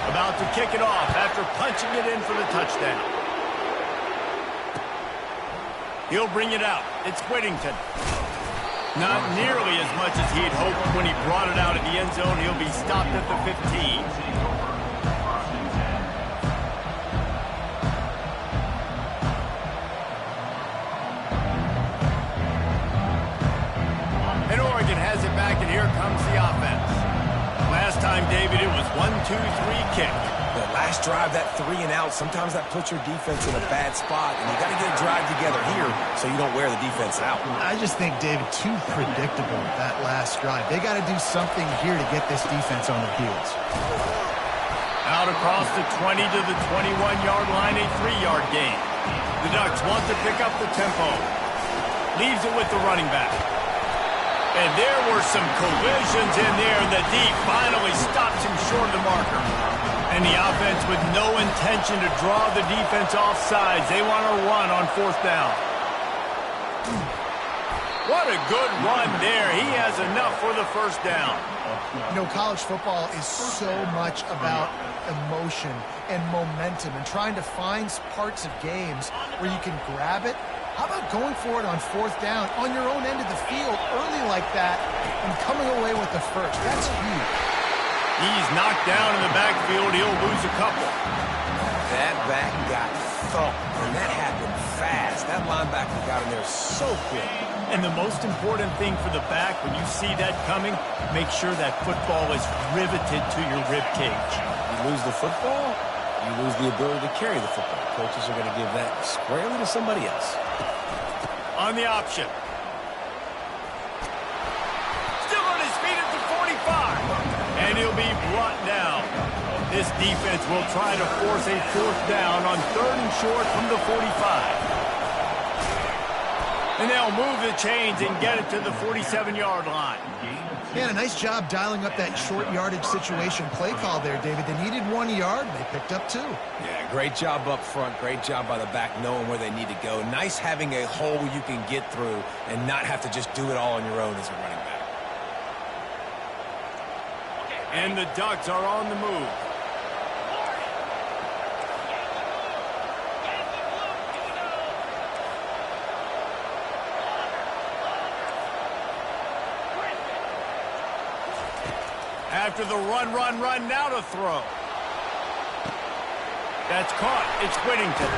About to kick it off after punching it in for the touchdown. He'll bring it out. It's Whittington. Not nearly as much as he'd hoped when he brought it out of the end zone. He'll be stopped at the 15. And Oregon has it back, and here comes the offense. Last time, David, it was 1-2-3 kick. The last drive, that 3 and out, sometimes that puts your defense in a bad spot, and you got to get a drive together here so you don't wear the defense out. I just think, David, too predictable, that last drive. They got to do something here to get this defense on their heels. Out across the 20 to the 21-yard line, a 3-yard gain. The Ducks want to pick up the tempo. Leaves it with the running back. And there were some collisions in there, and the D finally stops him short of the marker. And the offense with no intention to draw the defense off sides. They want to run on 4th down. What a good run there. He has enough for the first down. You know, college football is so much about emotion and momentum and trying to find parts of games where you can grab it. How about going for it on 4th down on your own end of the field early like that and coming away with the first? That's huge. He's knocked down in the backfield. He'll lose a couple. That back got thumped, and that happened fast. That linebacker got in there so quick. And the most important thing for the back, when you see that coming, make sure that football is riveted to your rib cage. You lose the football, you lose the ability to carry the football. Coaches are going to give that squarely to somebody else. On the option. Still on his feet at the 45. And he'll be brought down. This defense will try to force a 4th down on 3rd and short from the 45. And they'll move the chains and get it to the 47-yard line. Yeah, a nice job dialing up that short yardage situation play call there, David. They needed 1 yard, and they picked up 2. Yeah, great job up front. Great job by the back knowing where they need to go. Nice having a hole you can get through and not have to just do it all on your own as a running back. And the Ducks are on the move. After the run, now to throw. That's caught. It's Whittington.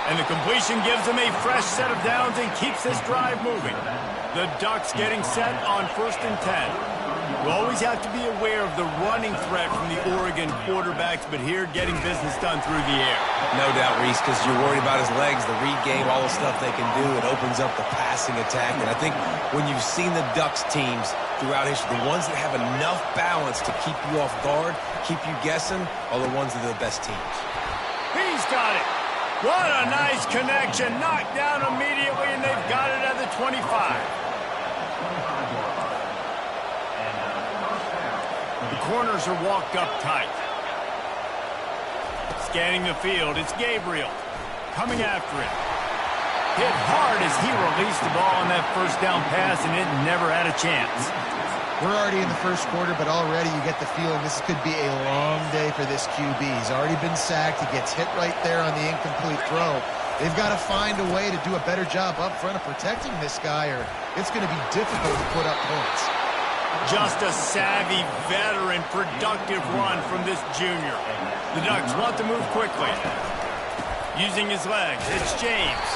And the completion gives them a fresh set of downs and keeps this drive moving. The Ducks getting set on 1st and 10. You always have to be aware of the running threat from the Oregon quarterbacks, but here getting business done through the air. No doubt, Reese, because you're worried about his legs, the read game, all the stuff they can do. It opens up the passing attack. And I think when you've seen the Ducks teams throughout history, the ones that have enough balance to keep you off guard, keep you guessing, are the ones that are the best teams. He's got it. What a nice connection. Knocked down immediately, and they've got it at the 25. The corners are walked up tight. Scanning the field, it's Gabriel. Coming after it. Hit hard as he released the ball on that 1st down pass, and it never had a chance. We're already in the 1st quarter, but already you get the feeling this could be a long day for this QB. He's already been sacked. He gets hit right there on the incomplete throw. They've got to find a way to do a better job up front of protecting this guy, or it's going to be difficult to put up points. Just a savvy, veteran, productive run from this junior. The Ducks want to move quickly. Using his legs, it's James.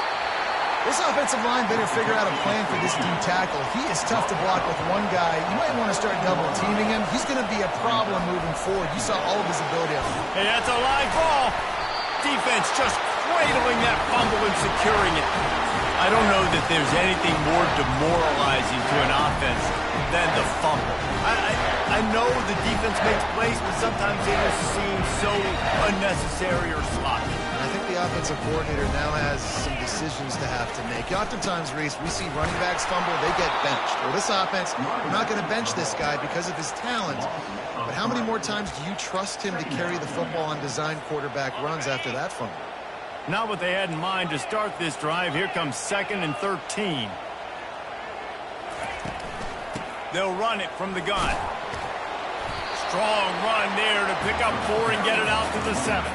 This offensive line better figure out a plan for this D tackle. He is tough to block with one guy. You might want to start double teaming him. He's going to be a problem moving forward. You saw all of his ability on him. Hey, that's a live ball. Defense just cradling that fumble and securing it. I don't know that there's anything more demoralizing to an offense than the fumble. I know the defense makes plays, but sometimes they just seem so unnecessary or sloppy. And I think the offensive coordinator now has some decisions to have to make. Oftentimes, Reese, we see running backs fumble, they get benched. Well, this offense, we're not going to bench this guy because of his talent. But how many more times do you trust him to carry the football on design quarterback runs after that fumble? Not what they had in mind to start this drive. Here comes 2nd and 13. They'll run it from the gun. Strong run there to pick up 4 and get it out to the 7.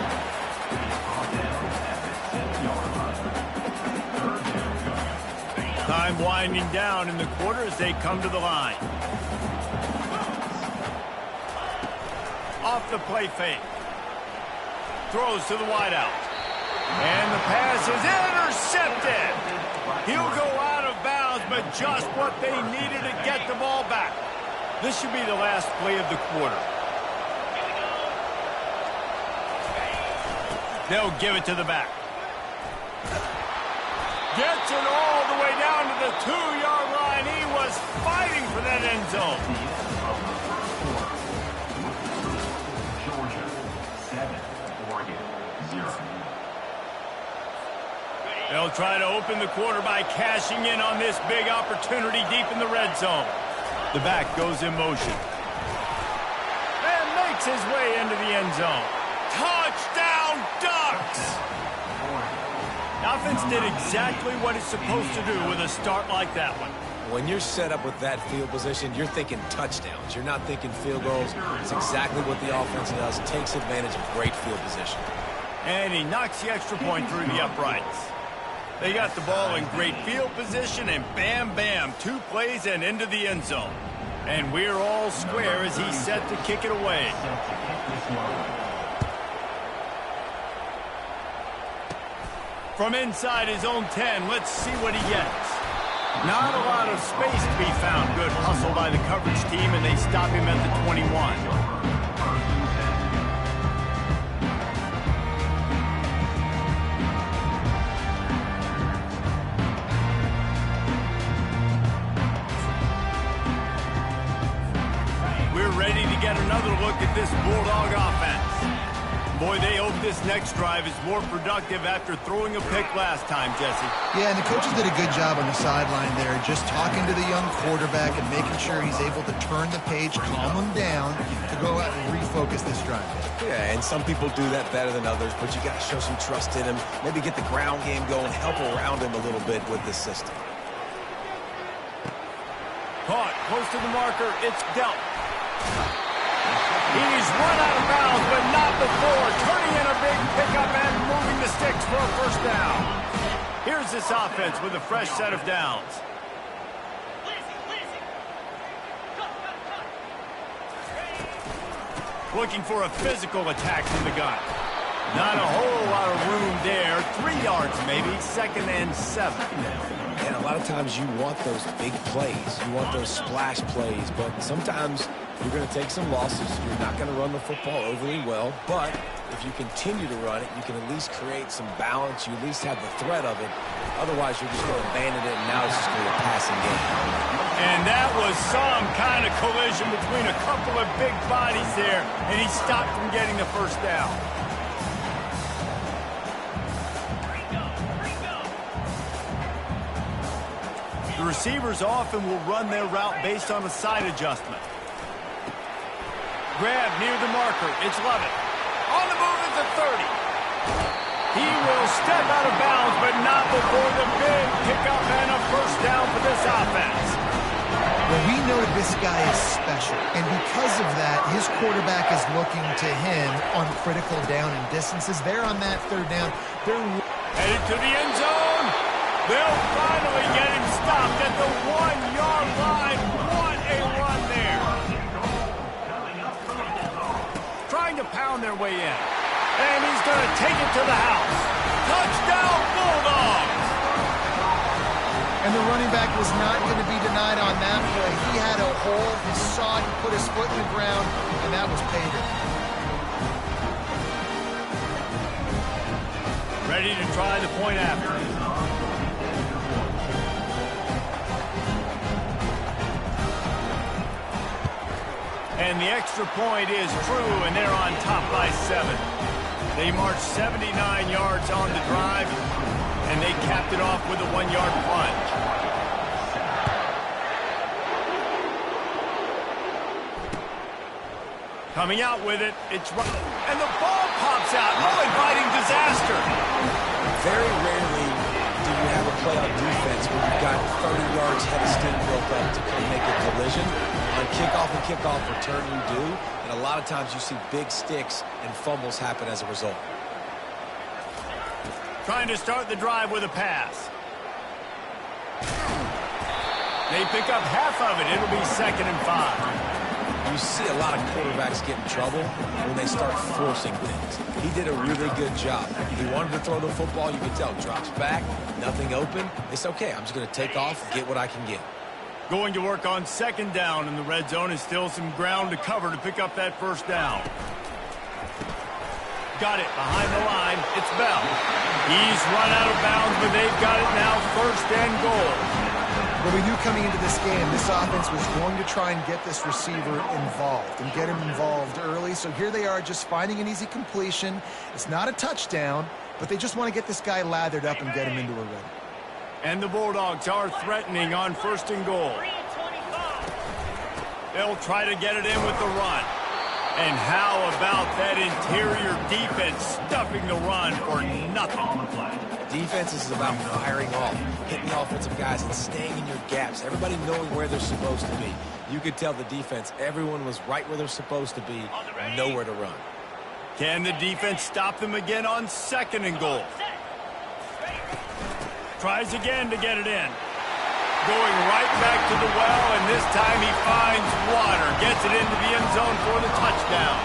Time winding down in the quarter as they come to the line. Off the play fake. Throws to the wideout. And the pass is intercepted. He'll go out of bounds, but just what they needed to get the ball back. This should be the last play of the quarter. They'll give it to the back. Gets it all the way down to the 2-yard line. He was fighting for that end zone. Georgia 7, Oregon 0. They'll try to open the quarter by cashing in on this big opportunity deep in the red zone. The back goes in motion. And makes his way into the end zone. Touchdown, Ducks! The offense did exactly what it's supposed to do with a start like that one. When you're set up with that field position, you're thinking touchdowns. You're not thinking field goals. It's exactly what the offense does. Takes advantage of great field position. And he knocks the extra point through the uprights. They got the ball in great field position, and bam, bam, 2 plays and into the end zone. And we're all square as he's set to kick it away. From inside his own 10, let's see what he gets. Not a lot of space to be found. Good hustle by the coverage team, and they stop him at the 21. Ready to get another look at this Bulldog offense. Boy, they hope this next drive is more productive after throwing a pick last time, Jesse. Yeah, and the coaches did a good job on the sideline there, just talking to the young quarterback and making sure he's able to turn the page, calm him down, to go out and refocus this drive. Yeah, and some people do that better than others, but you got to show some trust in him. Maybe get the ground game going, help around him a little bit with this system. Caught close to the marker. It's dealt. He's run out of bounds, but not before turning in a big pickup and moving the sticks for a first down. Here's this offense with a fresh set of downs. Looking for a physical attack in the gun. Not a whole lot of room there. 3 yards maybe, 2nd and 7. And a lot of times you want those big plays. You want those splash plays, but sometimes you're going to take some losses. You're not going to run the football overly well, but if you continue to run it, you can at least create some balance. You at least have the threat of it. Otherwise, you're just going to abandon it, and now it's just going to be a passing game. And that was some kind of collision between a couple of big bodies there, and he stopped from getting the first down. The receivers often will run their route based on a side adjustment. Grab near the marker. It's Lovett. On the move at the 30. He will step out of bounds, but not before the big pickup and a first down for this offense. Well, we know this guy is special, and because of that, his quarterback is looking to him on critical down and distances. They're on that 3rd down. They're headed to the end zone. They'll finally get him stopped at the 1-yard line. What a run there. Trying to pound their way in. And he's going to take it to the house. Touchdown, Bulldogs! And the running back was not going to be denied on that play. He had a hole. He saw it. He put his foot in the ground, and that was payback. Ready to try the point after. And the extra point is true, and they're on top by 7. They marched 79 yards on the drive, and they capped it off with a 1-yard plunge. Coming out with it, and the ball pops out. No inviting disaster. Very rarely do you have a play on defense where you've got 30 yards head of steam built up to come make a collision. On kickoff and kickoff return, you do. And a lot of times you see big sticks and fumbles happen as a result. Trying to start the drive with a pass. They pick up half of it. It'll be 2nd and 5. You see a lot of quarterbacks get in trouble when they start forcing things. He did a really good job. He wanted to throw the football. You can tell. Drops back, nothing open. It's okay. I'm just going to take off, get what I can get. Going to work on 2nd down in the red zone. Is still some ground to cover to pick up that 1st down. Got it behind the line. It's Bell. He's run out of bounds, but they've got it now 1st and goal. Well, we knew coming into this game, this offense was going to try and get this receiver involved and get him involved early. So here they are just finding an easy completion. It's not a touchdown, but they just want to get this guy lathered up and get him into a rhythm. And the Bulldogs are threatening on 1st and goal. They'll try to get it in with the run. And how about that interior defense stuffing the run for nothing? Defense is about firing off, hitting the offensive guys and staying in your gaps. Everybody knowing where they're supposed to be. You could tell the defense, everyone was right where they're supposed to be, nowhere to run. Can the defense stop them again on 2nd and goal? Tries again to get it in. Going right back to the well, and this time he finds water. Gets it into the end zone for the touchdown.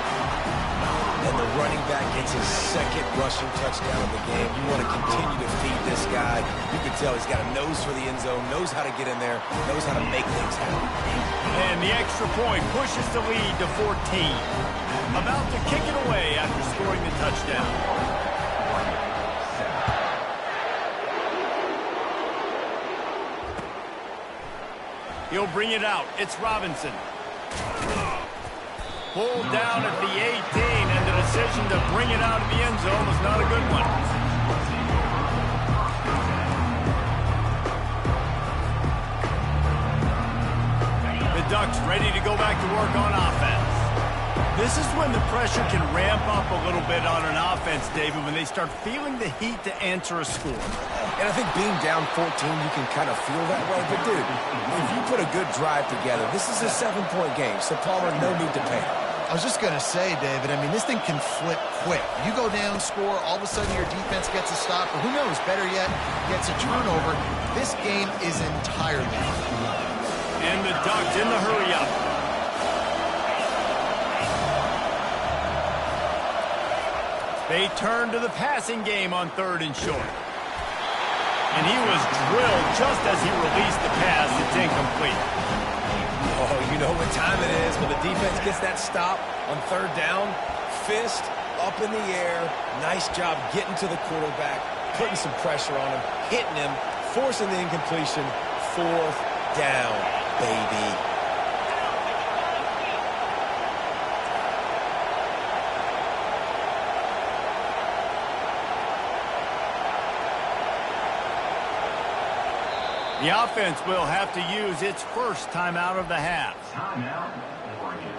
And the running back gets his 2nd rushing touchdown of the game. You want to continue to feed this guy. You can tell he's got a nose for the end zone, knows how to get in there, knows how to make things happen. And the extra point pushes the lead to 14. About to kick it away after scoring the touchdown. He'll bring it out. It's Robinson. Pulled down at the 18, and the decision to bring it out of the end zone was not a good one. The Ducks ready to go back to work on offense. This is when the pressure can ramp up a little bit on an offense, David, when they start feeling the heat to answer a score. And I think being down 14, you can kind of feel that way. But, dude, if you put a good drive together, this is a 7-point game, so Palmer, no need to panic. I was just going to say, David, I mean, this thing can flip quick. You go down, score, all of a sudden your defense gets a stop, or who knows, better yet, gets a turnover. This game is entirely on. And the Ducks in the hurry-up. They turn to the passing game on 3rd and short. And he was drilled just as he released the pass. It's incomplete. Oh, you know what time it is when the defense gets that stop on 3rd down. Fist up in the air. Nice job getting to the quarterback, putting some pressure on him, hitting him, forcing the incompletion. 4th down, baby. The offense will have to use its 1st timeout of the half. Timeout, Oregon.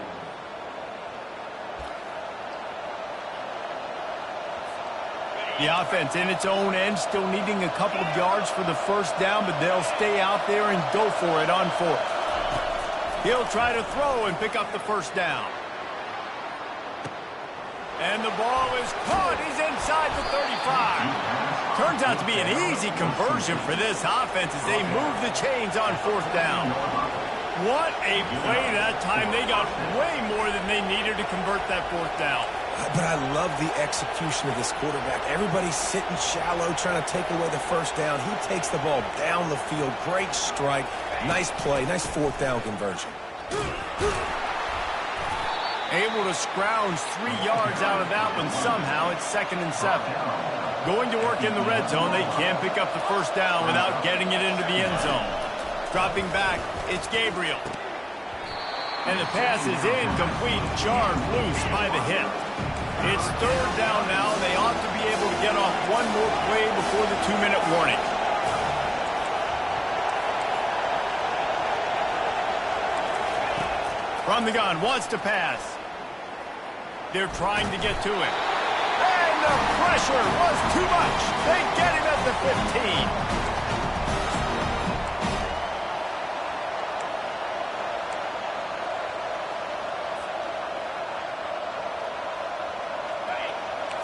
The offense in its own end, still needing a couple of yards for the 1st down, but they'll stay out there and go for it on 4th. He'll try to throw and pick up the 1st down. And the ball is caught. He's inside the 35. Turns out to be an easy conversion for this offense as they move the chains on 4th down. What a play that time. They got way more than they needed to convert that 4th down. But I love the execution of this quarterback. Everybody's sitting shallow, trying to take away the 1st down. He takes the ball down the field. Great strike. Nice play. Nice 4th down conversion. Able to scrounge 3 yards out of that one somehow. It's 2nd and 7. Going to work in the red zone. They can't pick up the 1st down without getting it into the end zone. Dropping back, it's Gabriel. And the pass is incomplete, jarred loose by the hip. It's third down now. They ought to be able to get off one more play before the 2-minute warning. From the gun, wants to pass. They're trying to get to him. And the pressure was too much. They get him at the 15.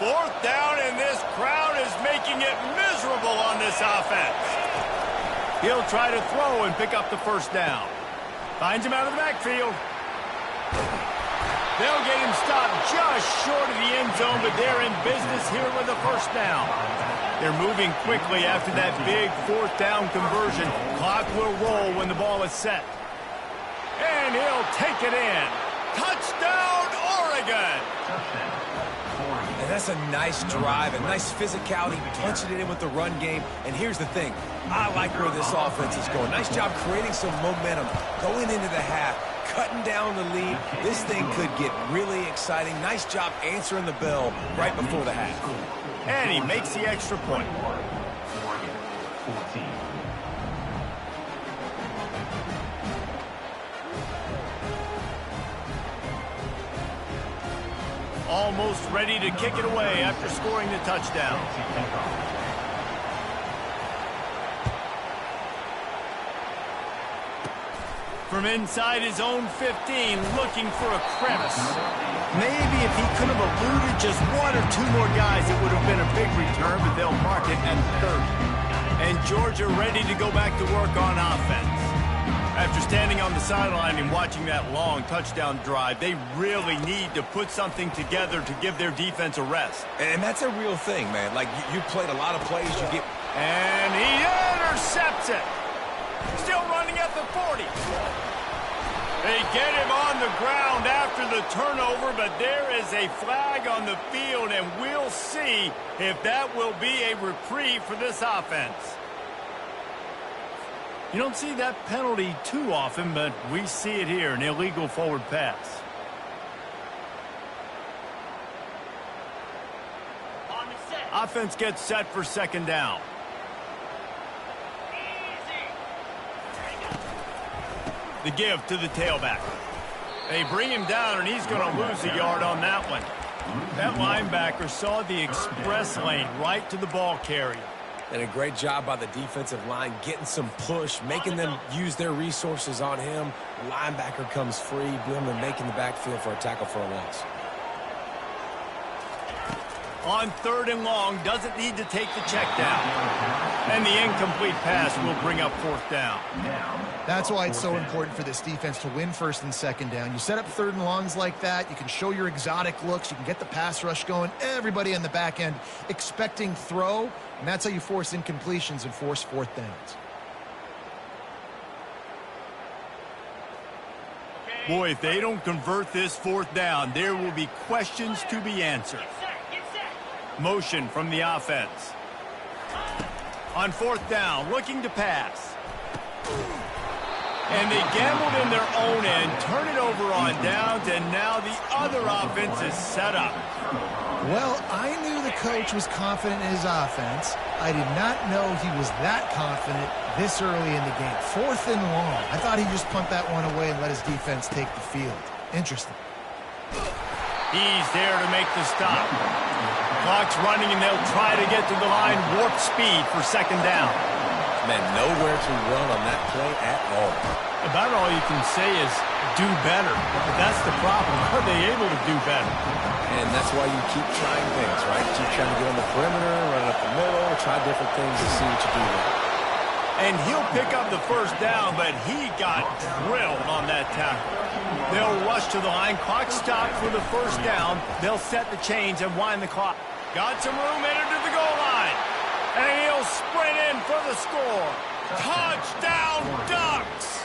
Fourth down, and this crowd is making it miserable on this offense. He'll try to throw and pick up the first down. Finds him out of the backfield. They'll get him stopped just short of the end zone, but they're in business here with a first down. They're moving quickly after that big fourth down conversion. Clock will roll when the ball is set. And he'll take it in. Touchdown, Oregon! And that's a nice drive, a nice physicality, punching it in with the run game. And here's the thing. I like where this offense is going. Nice job creating some momentum, going into the half, cutting down the lead. This thing could get really exciting. Nice job answering the bell right before the half. And he makes the extra point. Oregon, 14. Almost ready to kick it away after scoring the touchdown. From inside his own 15, looking for a crevice. Maybe if he could have eluded just one or two more guys, it would have been a big return, but they'll mark it at 30. And Georgia ready to go back to work on offense. After standing on the sideline and watching that long touchdown drive, they really need to put something together to give their defense a rest. And that's a real thing, man. Like, you played a lot of plays, you get... And he intercepts it. Still running at the 40. They get him on the ground after the turnover, but there is a flag on the field, and we'll see if that will be a reprieve for this offense. You don't see that penalty too often, but we see it here, an illegal forward pass. On the set. Offense gets set for second down. The give to the tailback. They bring him down, and he's going to lose a yard on that one. That linebacker saw the express lane right to the ball carrier. And a great job by the defensive line, getting some push, making them use their resources on him. Linebacker comes free, boom, and making the backfield for a tackle for a loss. On third and long, doesn't need to take the check down. And the incomplete pass will bring up fourth down. That's why it's so important for this defense to win first and second down. You set up third and longs like that, you can show your exotic looks, you can get the pass rush going, everybody on the back end expecting throw, and that's how you force incompletions and force fourth downs. Boy, if they don't convert this fourth down, there will be questions to be answered. Get set, get set. Motion from the offense. On fourth down, looking to pass. And they gambled in their own end, turn it over on downs, and now the other offense is set up. Well, I knew the coach was confident in his offense. I did not know he was that confident this early in the game. Fourth and long. I thought he'd just punt that one away and let his defense take the field. Interesting. He's there to make the stop. Clock's running, and they'll try to get to the line warp speed for second down. Man, nowhere to run on that play at all. About all you can say is do better. But that's the problem. Are they able to do better? And that's why you keep trying things, right? Keep trying to get on the perimeter, run up the middle, try different things to see what you do there. And he'll pick up the first down, but he got drilled on that tackle. They'll rush to the line. Clock stopped for the first down. They'll set the chains and wind the clock. Got some room headed to the goal line. And he'll sprint in for the score. Touchdown, Ducks!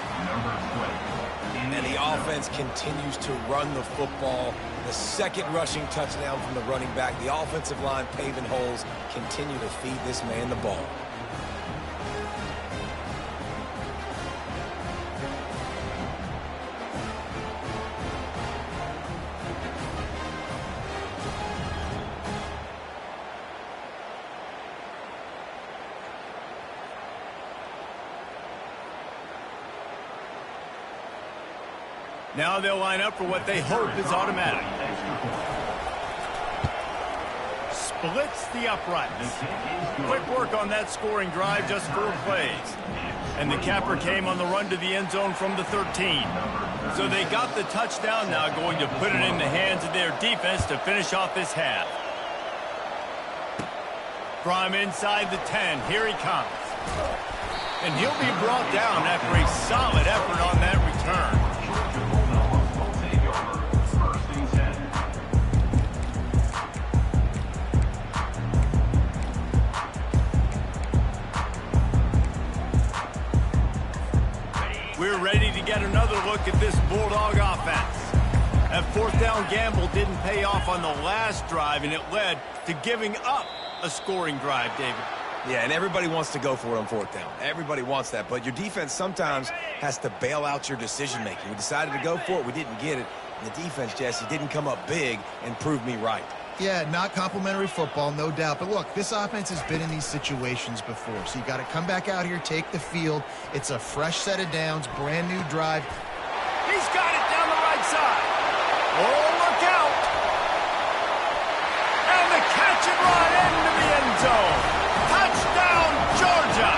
And the offense continues to run the football. The second rushing touchdown from the running back. The offensive line paving holes. Continue to feed this man the ball. Now they'll line up for what they hope is automatic. Splits the uprights. Quick work on that scoring drive, just 4 plays. And the capper came on the run to the end zone from the 13. So they got the touchdown, now going to put it in the hands of their defense to finish off this half. From inside the 10, here he comes. And he'll be brought down after a solid effort on that return. We're ready to get another look at this Bulldog offense. That fourth down gamble didn't pay off on the last drive, and it led to giving up a scoring drive, David. Yeah, and everybody wants to go for it on fourth down. Everybody wants that, but your defense sometimes has to bail out your decision-making. We decided to go for it. We didn't get it. And the defense, Jesse, didn't come up big and prove me right. Yeah, not complimentary football, no doubt. But look, this offense has been in these situations before. So you got to come back out here, take the field. It's a fresh set of downs, brand new drive. He's got it down the right side. Oh, look out. And the catch and run into the end zone. Touchdown, Georgia.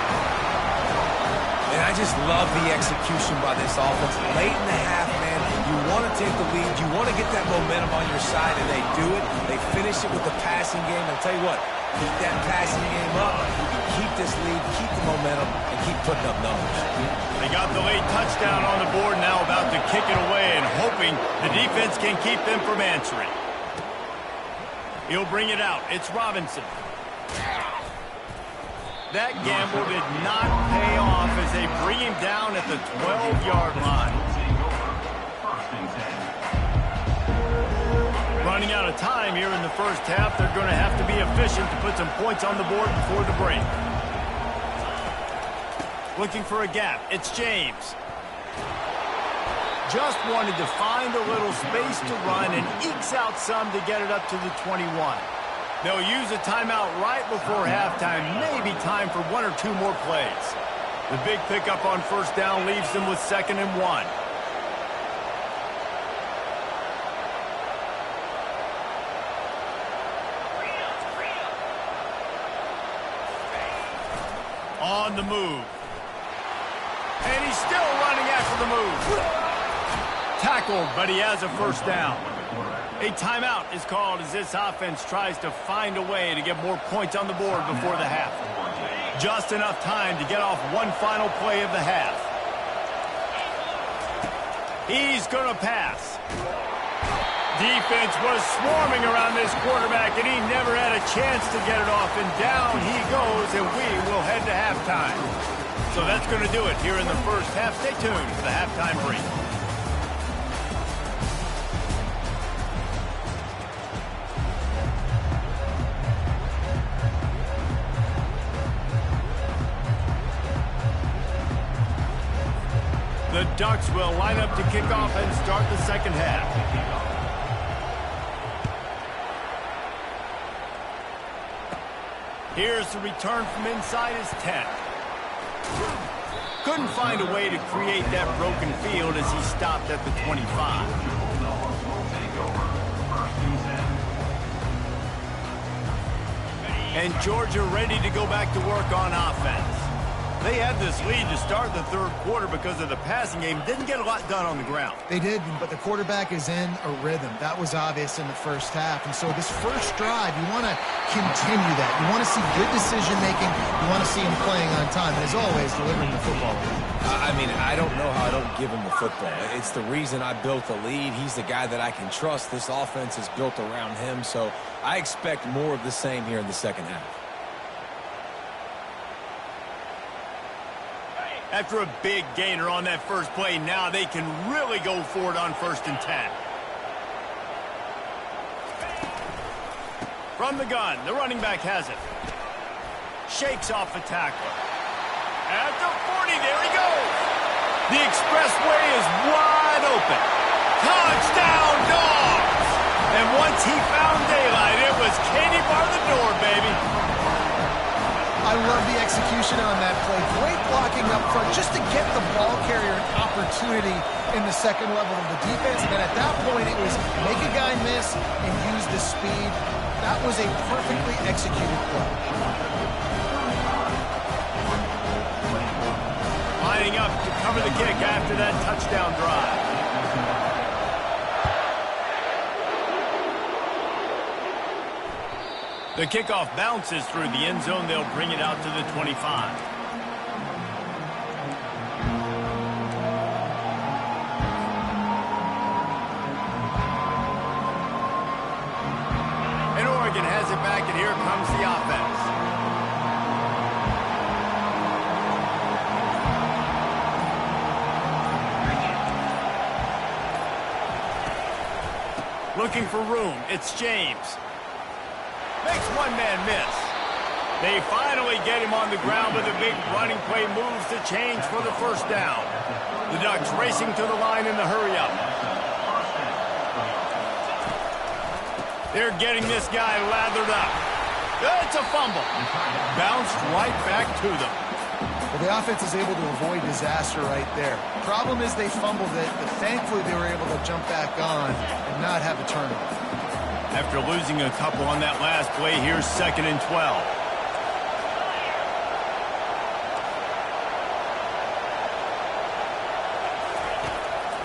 And I just love the execution by this offense. Late in the half, man, you want to take the lead. You want to get that momentum on your side, and they do it. They finish it with the passing game. I'll tell you what, keep that passing game up. You can keep this lead, keep the momentum, and keep putting up numbers. They got the late touchdown on the board, now about to kick it away and hoping the defense can keep them from answering. He'll bring it out. It's Robinson. That gamble did not pay off as they bring him down at the 12-yard line. Running out of time here in the first half, they're going to have to be efficient to put some points on the board before the break. Looking for a gap. It's James. Just wanted to find a little space to run and ekes out some to get it up to the 21. They'll use a timeout right before halftime. Maybe time for 1 or 2 more plays. The big pickup on first down leaves them with 2nd and 1. On the move. And he's still running after the move. Tackled, but he has a first down. A timeout is called as this offense tries to find a way to get more points on the board before the half. Just enough time to get off one final play of the half. He's going to pass. Defense was swarming around this quarterback, and he never had a chance to get it off. And down he goes, and we will head to halftime. So that's going to do it here in the first half. Stay tuned for the halftime break. The Ducks will line up to kick off and start the second half. Here's the return from inside his 10. Couldn't find a way to create that broken field as he stopped at the 25. And Georgia ready to go back to work on offense. They had this lead to start the third quarter because of the passing game. Didn't get a lot done on the ground. They did, but the quarterback is in a rhythm. That was obvious in the first half. And so this first drive, you want to continue that. You want to see good decision-making. You want to see him playing on time. And as always, delivering the football. I mean, I don't know how I don't give him the football. It's the reason I built the lead. He's the guy that I can trust. This offense is built around him. So I expect more of the same here in the second half. After a big gainer on that first play, now they can really go for it on 1st and 10. From the gun, the running back has it. Shakes off the tackler. At the 40, there he goes. The expressway is wide open. Touchdown, Dogs! And once he found daylight, it was Katie bar the door, baby. I love the execution on that play. Great blocking up front just to get the ball carrier an opportunity in the second level of the defense. And then at that point, it was make a guy miss and use the speed. That was a perfectly executed play. Lining up to cover the kick after that touchdown drive. The kickoff bounces through the end zone. They'll bring it out to the 25. And Oregon has it back, and here comes the offense. Looking for room. It's James. Makes one man miss. They finally get him on the ground, but the big running play moves the chains for the first down. The Ducks racing to the line in the hurry-up. They're getting this guy lathered up. It's a fumble. Bounced right back to them. Well, the offense is able to avoid disaster right there. Problem is they fumbled it, but thankfully they were able to jump back on and not have a turnover. After losing a couple on that last play, here's 2nd and 12.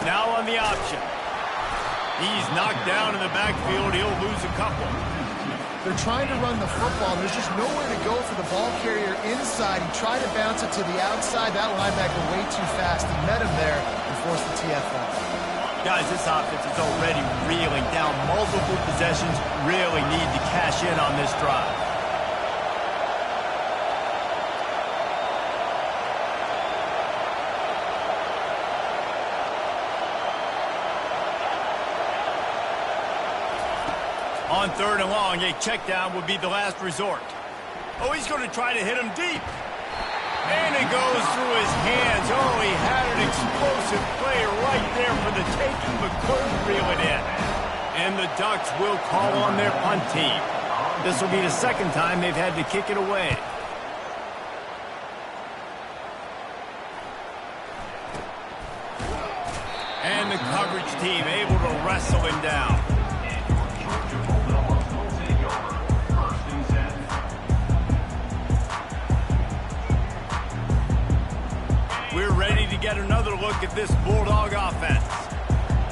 Now on the option. He's knocked down in the backfield. He'll lose a couple. They're trying to run the football. There's just nowhere to go for the ball carrier inside. He tried to bounce it to the outside. That linebacker way too fast. He met him there and forced the TFL. Guys, this offense is already reeling down multiple possessions. Really need to cash in on this drive. On 3rd and long, a check down would be the last resort. Oh, he's going to try to hit him deep. And it goes through his hands. Oh, he had an explosive play right there for the taking, but couldn't reel it in. And the Ducks will call on their punt team. This will be the second time they've had to kick it away. And the coverage team able to wrestle him down. We're ready to get another look at this Bulldog offense.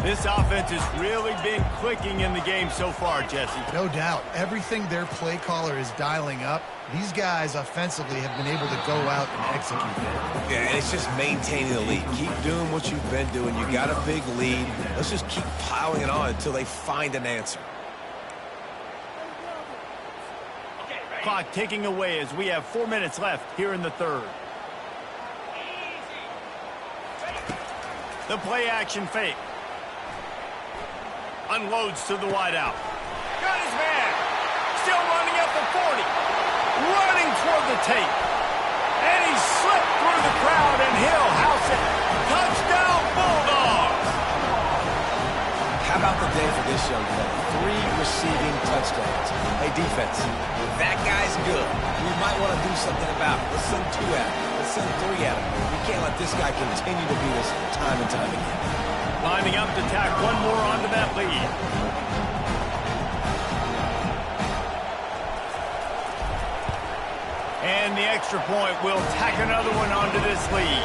This offense has really been clicking in the game so far, Jesse. No doubt. Everything their play caller is dialing up, these guys offensively have been able to go out and execute that. Yeah, and it's just maintaining the lead. Keep doing what you've been doing. You got a big lead. Let's just keep piling it on until they find an answer. Clock ticking away as we have 4 minutes left here in the third. The play action fake. Unloads to the wideout. Got his man. Still running up the 40. Running toward the tape. And he slipped through the crowd, and he'll house it. Touchdown, Bulldogs! How about the day for this young man? 3 receiving touchdowns. Hey, defense, if that guy's good, we might want to do something about it. Let's send 2 at him. Let's send 3 at him. We can't let this guy continue to beat us time and time again. Lining up to tack one more onto that lead. And the extra point will tack another one onto this lead.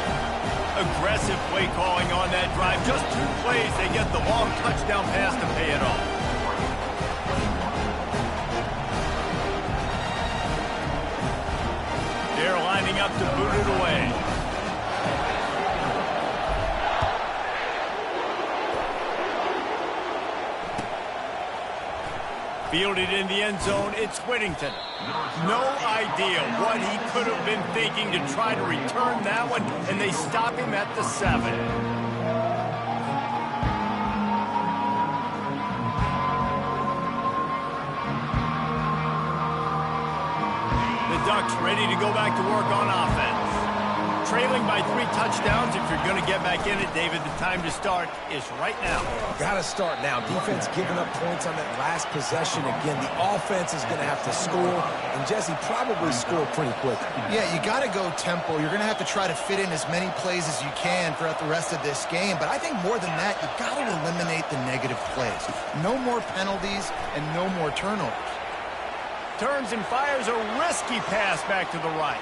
Aggressive play calling on that drive. Just 2 plays, they get the long touchdown pass to pay it off. They're lining up to boot it away. Fielded in the end zone, it's Whittington. No idea what he could have been thinking to try to return that one, and they stop him at the 7. The Ducks ready to go back to work on offense. Trailing by 3 touchdowns. If you're going to get back in it, David, the time to start is right now. Got to start now. Defense giving up points on that last possession. Again, the offense is going to have to score, and Jesse probably score pretty quick. Yeah, you got to go tempo. You're going to have to try to fit in as many plays as you can throughout the rest of this game. But I think more than that, you got to eliminate the negative plays. No more penalties and no more turnovers. Turns and fires a risky pass back to the right.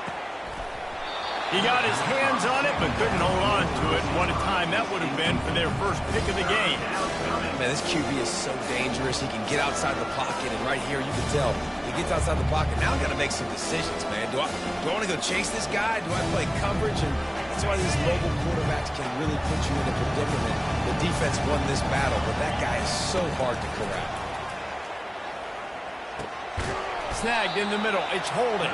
He got his hands on it, but couldn't hold on to it. What a time that would have been for their first pick of the game. Man, this QB is so dangerous. He can get outside the pocket, and right here you can tell he gets outside the pocket. Now I got to make some decisions, man. Do I want to go chase this guy? Do I play coverage? And that's why these mobile quarterbacks can really put you in a predicament. The defense won this battle, but that guy is so hard to corral. Snagged in the middle. It's holding.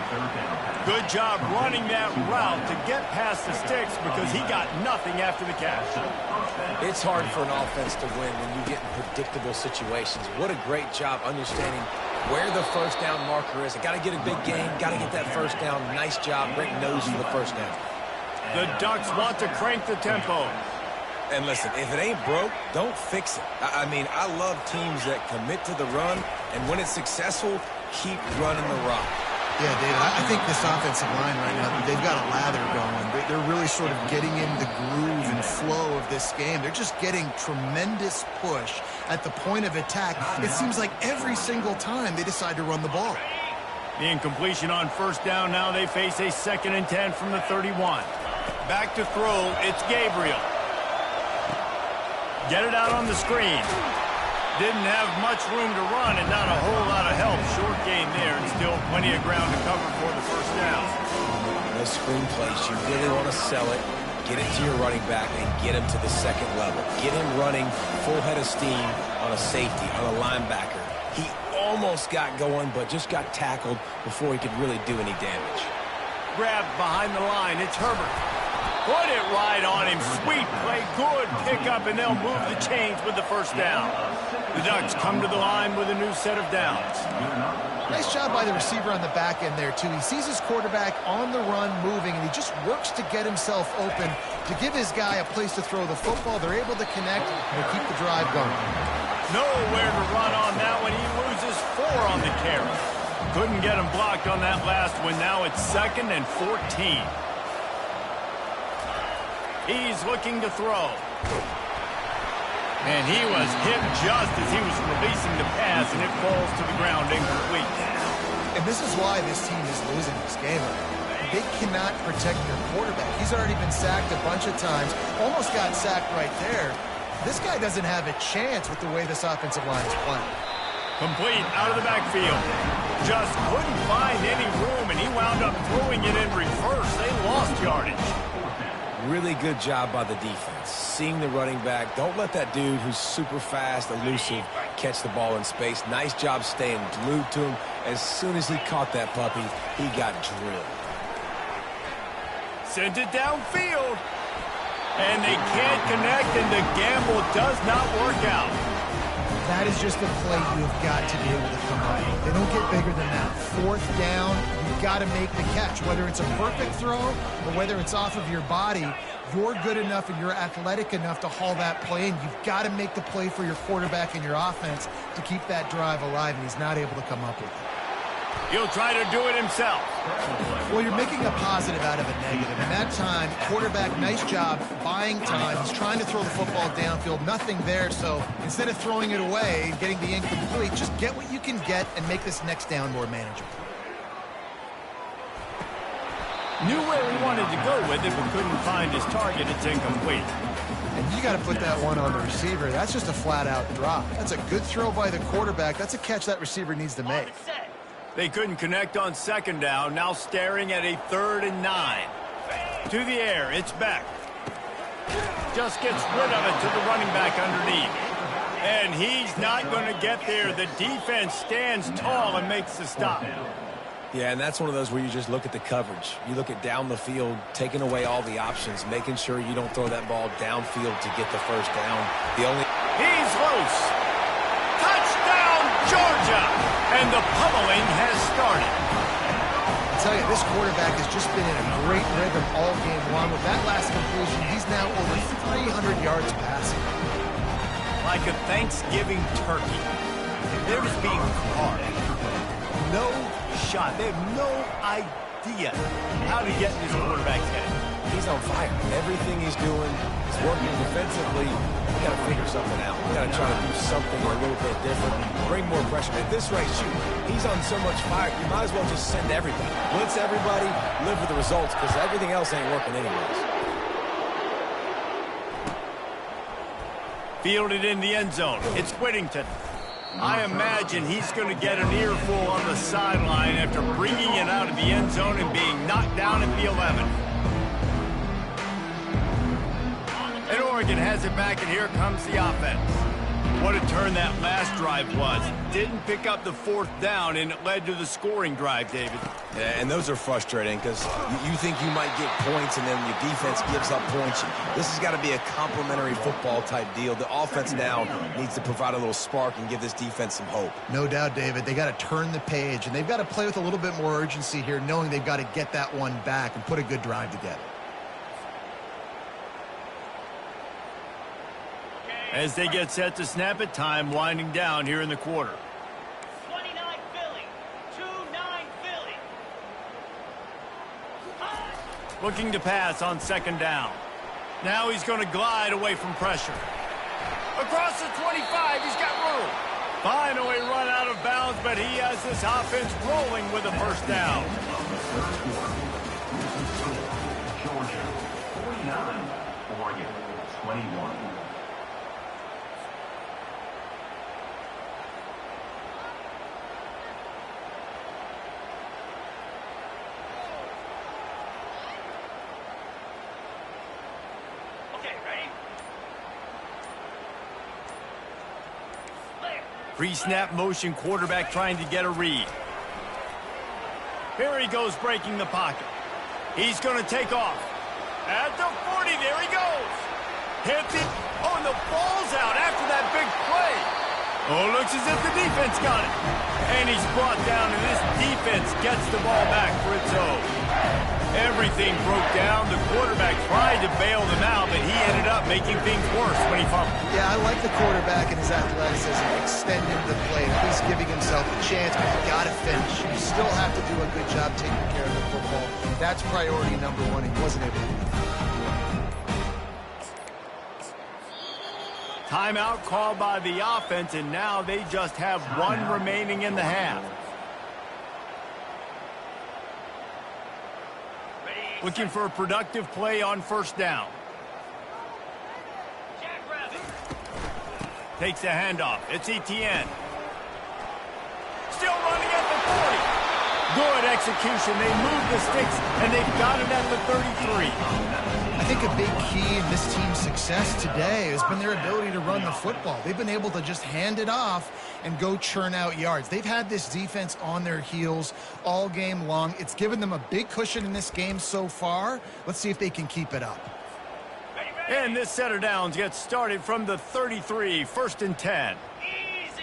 Good job running that route to get past the sticks because he got nothing after the catch. It's hard for an offense to win when you get in predictable situations. What a great job understanding where the first down marker is. I got to get a big gain. Got to get that first down. Nice job. Rick knows the first down. The Ducks want to crank the tempo. And listen, if it ain't broke, don't fix it. I mean, I love teams that commit to the run, and when it's successful, keep running the rock. Yeah, David, I think this offensive line right now, they've got a lather going. They're really sort of getting in the groove and flow of this game. They're just getting tremendous push at the point of attack. It seems like every single time they decide to run the ball. The incompletion on first down. Now they face a 2nd and 10 from the 31. Back to throw. It's Gabriel. Get it out on the screen. Didn't have much room to run and not a whole lot of help. Short gain there and still plenty of ground to cover for the first down. Those screen plays, you really want to sell it, get it to your running back, and get him to the second level. Get him running full head of steam on a safety, on a linebacker. He almost got going, but just got tackled before he could really do any damage. Grabbed behind the line. It's Herbert. Put it right on him. Sweet play. Good pickup, and they'll move the chains with the first down. The Ducks come to the line with a new set of downs. Nice job by the receiver on the back end there, too. He sees his quarterback on the run moving, and he just works to get himself open to give his guy a place to throw the football. They're able to connect and keep the drive going. Nowhere to run on that one. He loses 4 on the carry. Couldn't get him blocked on that last one. Now it's 2nd and 14. He's looking to throw. And he was hit just as he was releasing the pass, and it falls to the ground incomplete. And this is why this team is losing this game. They cannot protect their quarterback. He's already been sacked a bunch of times. Almost got sacked right there. This guy doesn't have a chance with the way this offensive line is playing. Complete out of the backfield. Just couldn't find any room, and he wound up throwing it in reverse. They lost yardage. Really good job by the defense. Seeing the running back. Don't let that dude who's super fast, elusive, catch the ball in space. Nice job staying glued to him. As soon as he caught that puppy, he got drilled. Sent it downfield. And they can't connect, and the gamble does not work out. That is just a play you've got to be able to come up with. They don't get bigger than that. 4th down, you've got to make the catch. Whether it's a perfect throw or whether it's off of your body, you're good enough and you're athletic enough to haul that play in. You've got to make the play for your quarterback and your offense to keep that drive alive, and he's not able to come up with it. He'll try to do it himself. Well, you're making a positive out of a negative. And that time, quarterback, nice job, buying time. He's trying to throw the football downfield. Nothing there, so instead of throwing it away and getting the incomplete, just get what you can get and make this next down more manageable. Knew where he wanted to go with it, but couldn't find his target. It's incomplete. And you got to put that one on the receiver. That's just a flat-out drop. That's a good throw by the quarterback. That's a catch that receiver needs to make. They couldn't connect on 2nd down. Now staring at a 3rd and 9. To the air. It's Beck. Just gets rid of it to the running back underneath. And he's not going to get there. The defense stands tall and makes the stop. Yeah, and that's one of those where you just look at the coverage. You look at down the field, taking away all the options, making sure you don't throw that ball downfield to get the first down. He's loose. Touchdown, Georgia! And the pummeling has started. tell you, this quarterback has just been in a great rhythm all game long. With that last completion, he's now over 300 yards passing. Like a Thanksgiving turkey. They're just being carved. No shot. They have no idea how to get in this quarterback's head. He's on fire. Everything he's doing is working defensively. We got to figure something out. We got to try to do something a little bit different. Bring more pressure. At this rate, shoot, he's on so much fire, you might as well just send everybody. Blitz everybody, live with the results, because everything else ain't working anyways. Fielded in the end zone. It's Whittington. I imagine he's going to get an earful on the sideline after bringing it out of the end zone and being knocked down at the 11. And Oregon has it back, and here comes the offense. What a turn that last drive was. Didn't pick up the 4th down, and it led to the scoring drive, David. Yeah, and those are frustrating because you think you might get points, and then your defense gives up points. This has got to be a complementary football type deal. The offense now needs to provide a little spark and give this defense some hope. No doubt, David. They got to turn the page, and they've got to play with a little bit more urgency here, knowing they've got to get that one back and put a good drive together. As they get set to snap it, time winding down here in the quarter. 29 Philly. 2-9 Philly. Looking to pass on 2nd down. Now he's going to glide away from pressure. Across the 25, he's got room. Finally run out of bounds, but he has this offense rolling with a 1st down. Georgia 49, Oregon 21. Okay, ready? Pre-snap motion, quarterback trying to get a read. Here he goes, breaking the pocket. He's going to take off. At the 40, there he goes. Hit it. Oh, and the ball's out after that big play. Oh, looks as if the defense got it. And he's brought down, and this defense gets the ball back for its own. Everything broke down. The quarterback tried to bail them out, but he ended up making things worse when he fumbled. Yeah, I like the quarterback and his athleticism, extending the play, at least giving himself a chance, but you got to finish. You still have to do a good job taking care of the football. That's priority number 1. He wasn't able to do that. Timeout called by the offense, and now they just have 1 remaining in the half. Looking for a productive play on 1st down. Jackrabbit. Takes a handoff. It's Etienne. Still running at the 40. Good execution. They move the sticks, and they've got it at the 33. I think a big key in this team's success today has been their ability to run the football. They've been able to just hand it off and go churn out yards. They've had this defense on their heels all game long. It's given them a big cushion in this game so far. Let's see if they can keep it up. And this set of downs gets started from the 33, 1st and 10. Easy.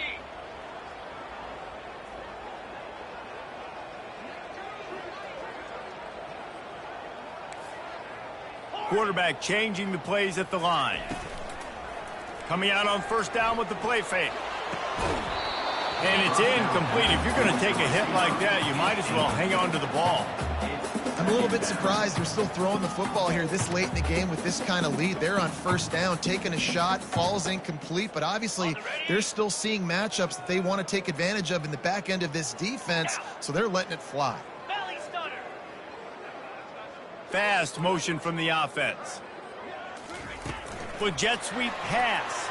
Quarterback changing the plays at the line. Coming out on 1st down with the play fake. And it's incomplete. If you're going to take a hit like that, you might as well hang on to the ball. I'm a little bit surprised they're still throwing the football here this late in the game with this kind of lead. They're on 1st down, taking a shot, falls incomplete, but obviously they're still seeing matchups that they want to take advantage of in the back end of this defense, so they're letting it fly. Belly stunner. Fast motion from the offense. With jet sweep pass.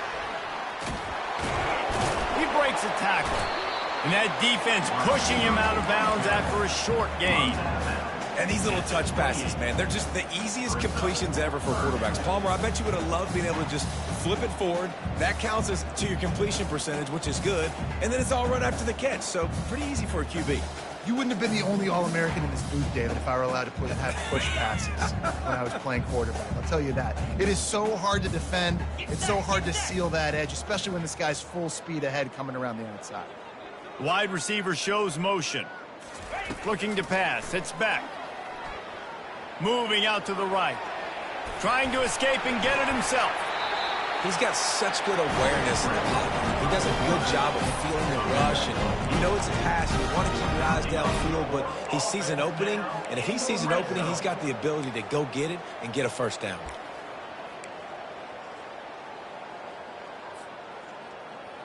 He breaks a tackle. And that defense pushing him out of bounds after a short gain. And these little touch passes, man, they're just the easiest completions ever for quarterbacks. Palmer, I bet you would have loved being able to just flip it forward. That counts as to your completion percentage, which is good. And then it's all run after the catch, so pretty easy for a QB. You wouldn't have been the only All-American in this booth, David, if I were allowed to have push passes when I was playing quarterback. I'll tell you that. It is so hard to defend. It's so hard to seal that edge, especially when this guy's full speed ahead coming around the outside. Wide receiver shows motion. Looking to pass. It's back. Moving out to the right. Trying to escape and get it himself. He's got such good awareness in the pocket. He does a good job of feeling the rush, and you know it's a pass. You want to keep your eyes downfield, but he sees an opening, and if he sees an opening, he's got the ability to go get it and get a first down.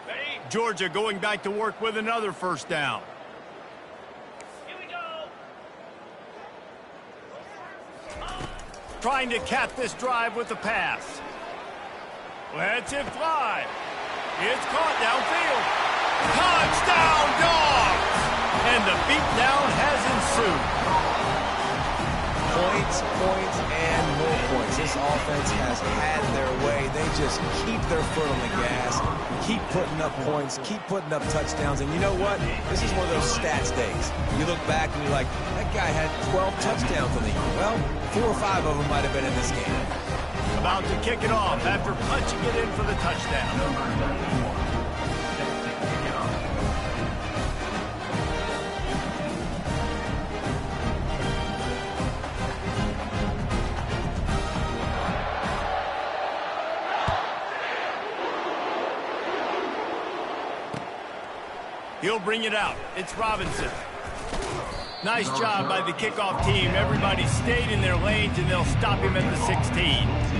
Ready? Georgia going back to work with another first down. Here we go. Trying to cap this drive with the pass. Lets it fly. It's caught downfield. Touchdown, Dogs! And the beatdown has ensued. Points, points, and more points. This offense has had their way. They just keep their foot on the gas, keep putting up points, keep putting up touchdowns. And you know what? This is one of those stats days. You look back and you're like, that guy had 12 touchdowns on the year. Well, 4 or 5 of them might have been in this game. About to kick it off after punching it in for the touchdown. He'll bring it out. It's Robinson. Nice job by the kickoff team. Everybody stayed in their lanes, and they'll stop him at the 16.